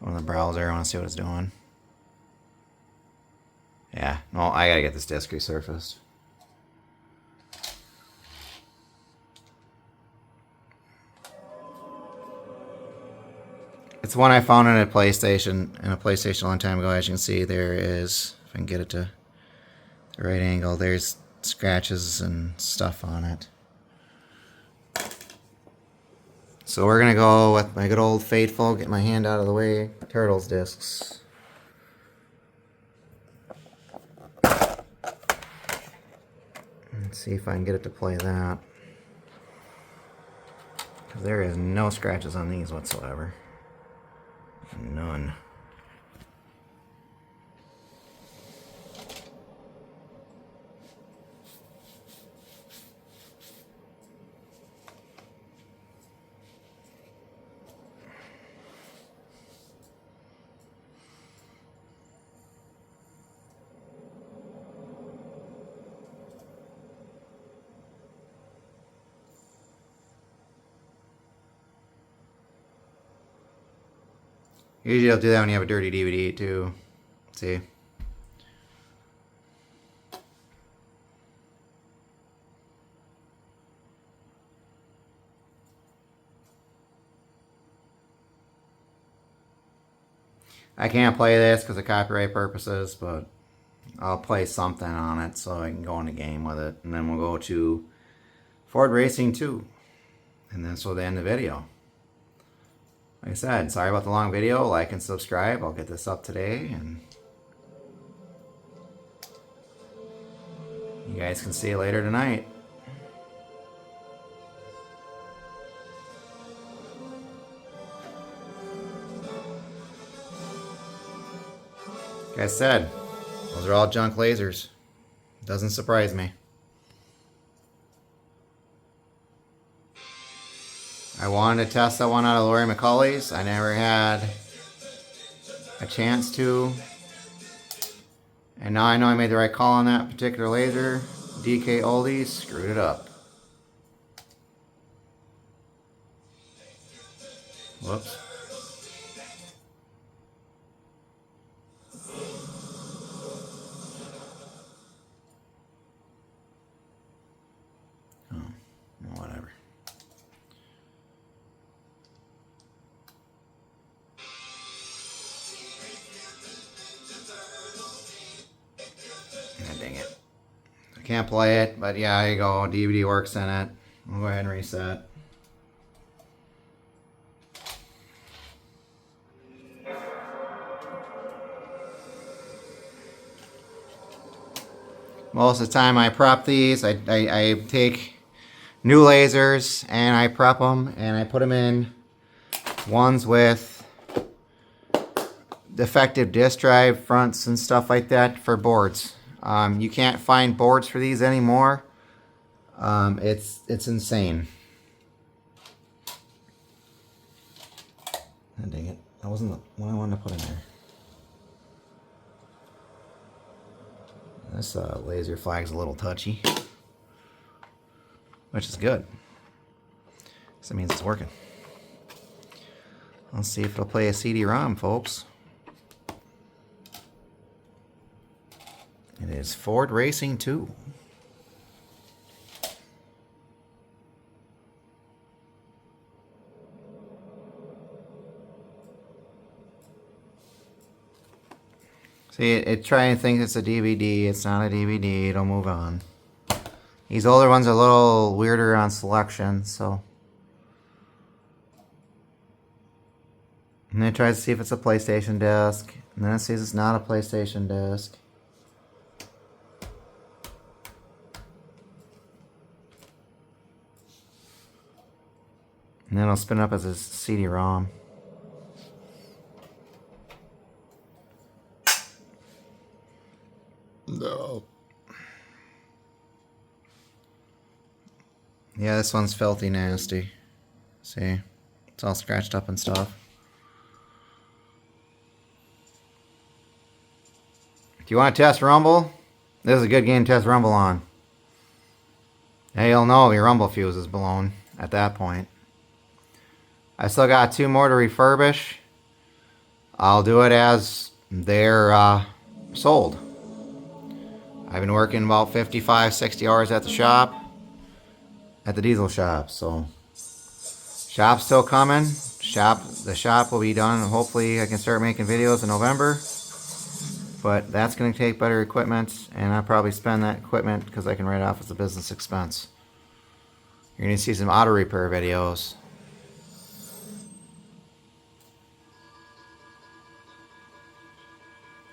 Go to the browser, I want to see what it's doing. Yeah, no, I gotta get this disc resurfaced. It's one I found in a PlayStation a long time ago. As you can see, there is, if I can get it to the right angle, there's scratches and stuff on it. So we're gonna go with my good old faithful, get my hand out of the way, Turtles discs. Let's see if I can get it to play that. Because there is no scratches on these whatsoever. None. Usually I'll do that when you have a dirty DVD too. See? I can't play this because of copyright purposes, but I'll play something on it so I can go in a game with it. And then we'll go to Ford Racing 2. And this will end the video. Like I said, sorry about the long video. Like and subscribe. I'll get this up today. And you guys can see it later tonight. Like I said, those are all junk lasers. Doesn't surprise me. I wanted to test that one out of Lori McCauley's. I never had a chance to. And now I know I made the right call on that particular laser. DK Oldies screwed it up. Whoops. Whatever. Dang it. I can't play it, but yeah, there you go. DVD works in it. I'll go ahead and reset. Most of the time I prep these. I take new lasers and I prep them and I put them in ones with defective disk drive fronts and stuff like that for boards. You can't find boards for these anymore. It's insane. Oh, dang it. That wasn't the one I wanted to put in there. This laser flag's a little touchy, which is good. So that means it's working. Let's see if it'll play a CD-ROM, folks. It is Ford Racing 2. See, it trying to think it's a DVD. It's not a DVD. It'll move on. These older ones are a little weirder on selection, so. And then it tries to see if it's a PlayStation disc. And then it sees it's not a PlayStation disc. And then it'll spin up as a CD-ROM. No. Yeah, this one's filthy nasty. See? It's all scratched up and stuff. Do you want to test Rumble? This is a good game to test Rumble on. Hey, you'll know if your Rumble fuse is blown at that point. I still got 2 more to refurbish. I'll do it as they're sold. I've been working about 55, 60 hours at the shop. At the diesel shop, so. Shop's still coming. The shop will be done. Hopefully I can start making videos in November. But that's going to take better equipment. And I'll probably spend that equipment because I can write it off as a business expense. You're going to see some auto repair videos.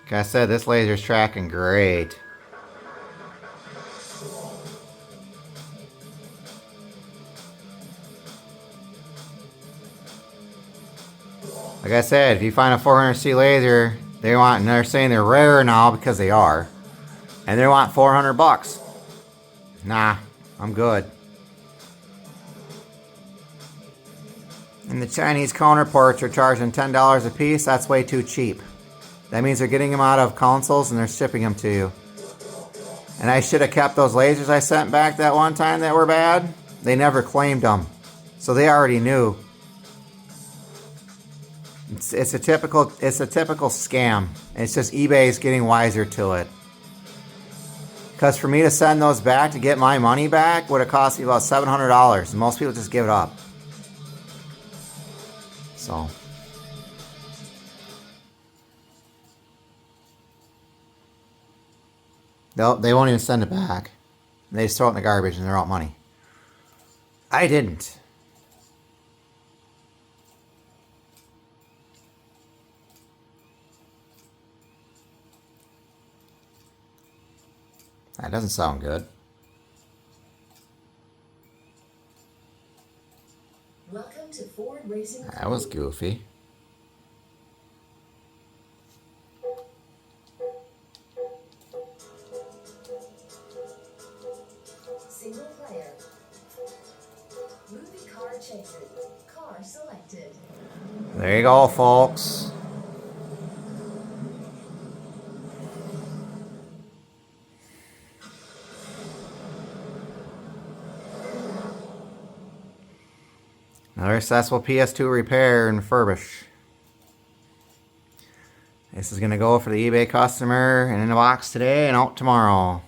Like I said, this laser's tracking great. Like I said, if you find a 400C laser, they're saying they're rare now because they are. And they want $400. Nah, I'm good. And the Chinese counterparts are charging $10 a piece. That's way too cheap. That means they're getting them out of consoles and they're shipping them to you. And I should have kept those lasers I sent back that one time that were bad. They never claimed them. So they already knew. It's a typical scam. It's just eBay's getting wiser to it. Because for me to send those back to get my money back would have cost me about $700. And most people just give it up. So. They won't even send it back. They just throw it in the garbage and they're out money. I didn't. That doesn't sound good. Welcome to Ford Racing. That was goofy. Single player. Movie car chaser. Car selected. There you go, folks. Another successful PS2 repair and refurbish. This is going to go for the eBay customer and in the box today and out tomorrow.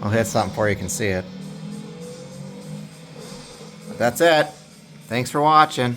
I'll hit something before you can see it. But that's it. Thanks for watching.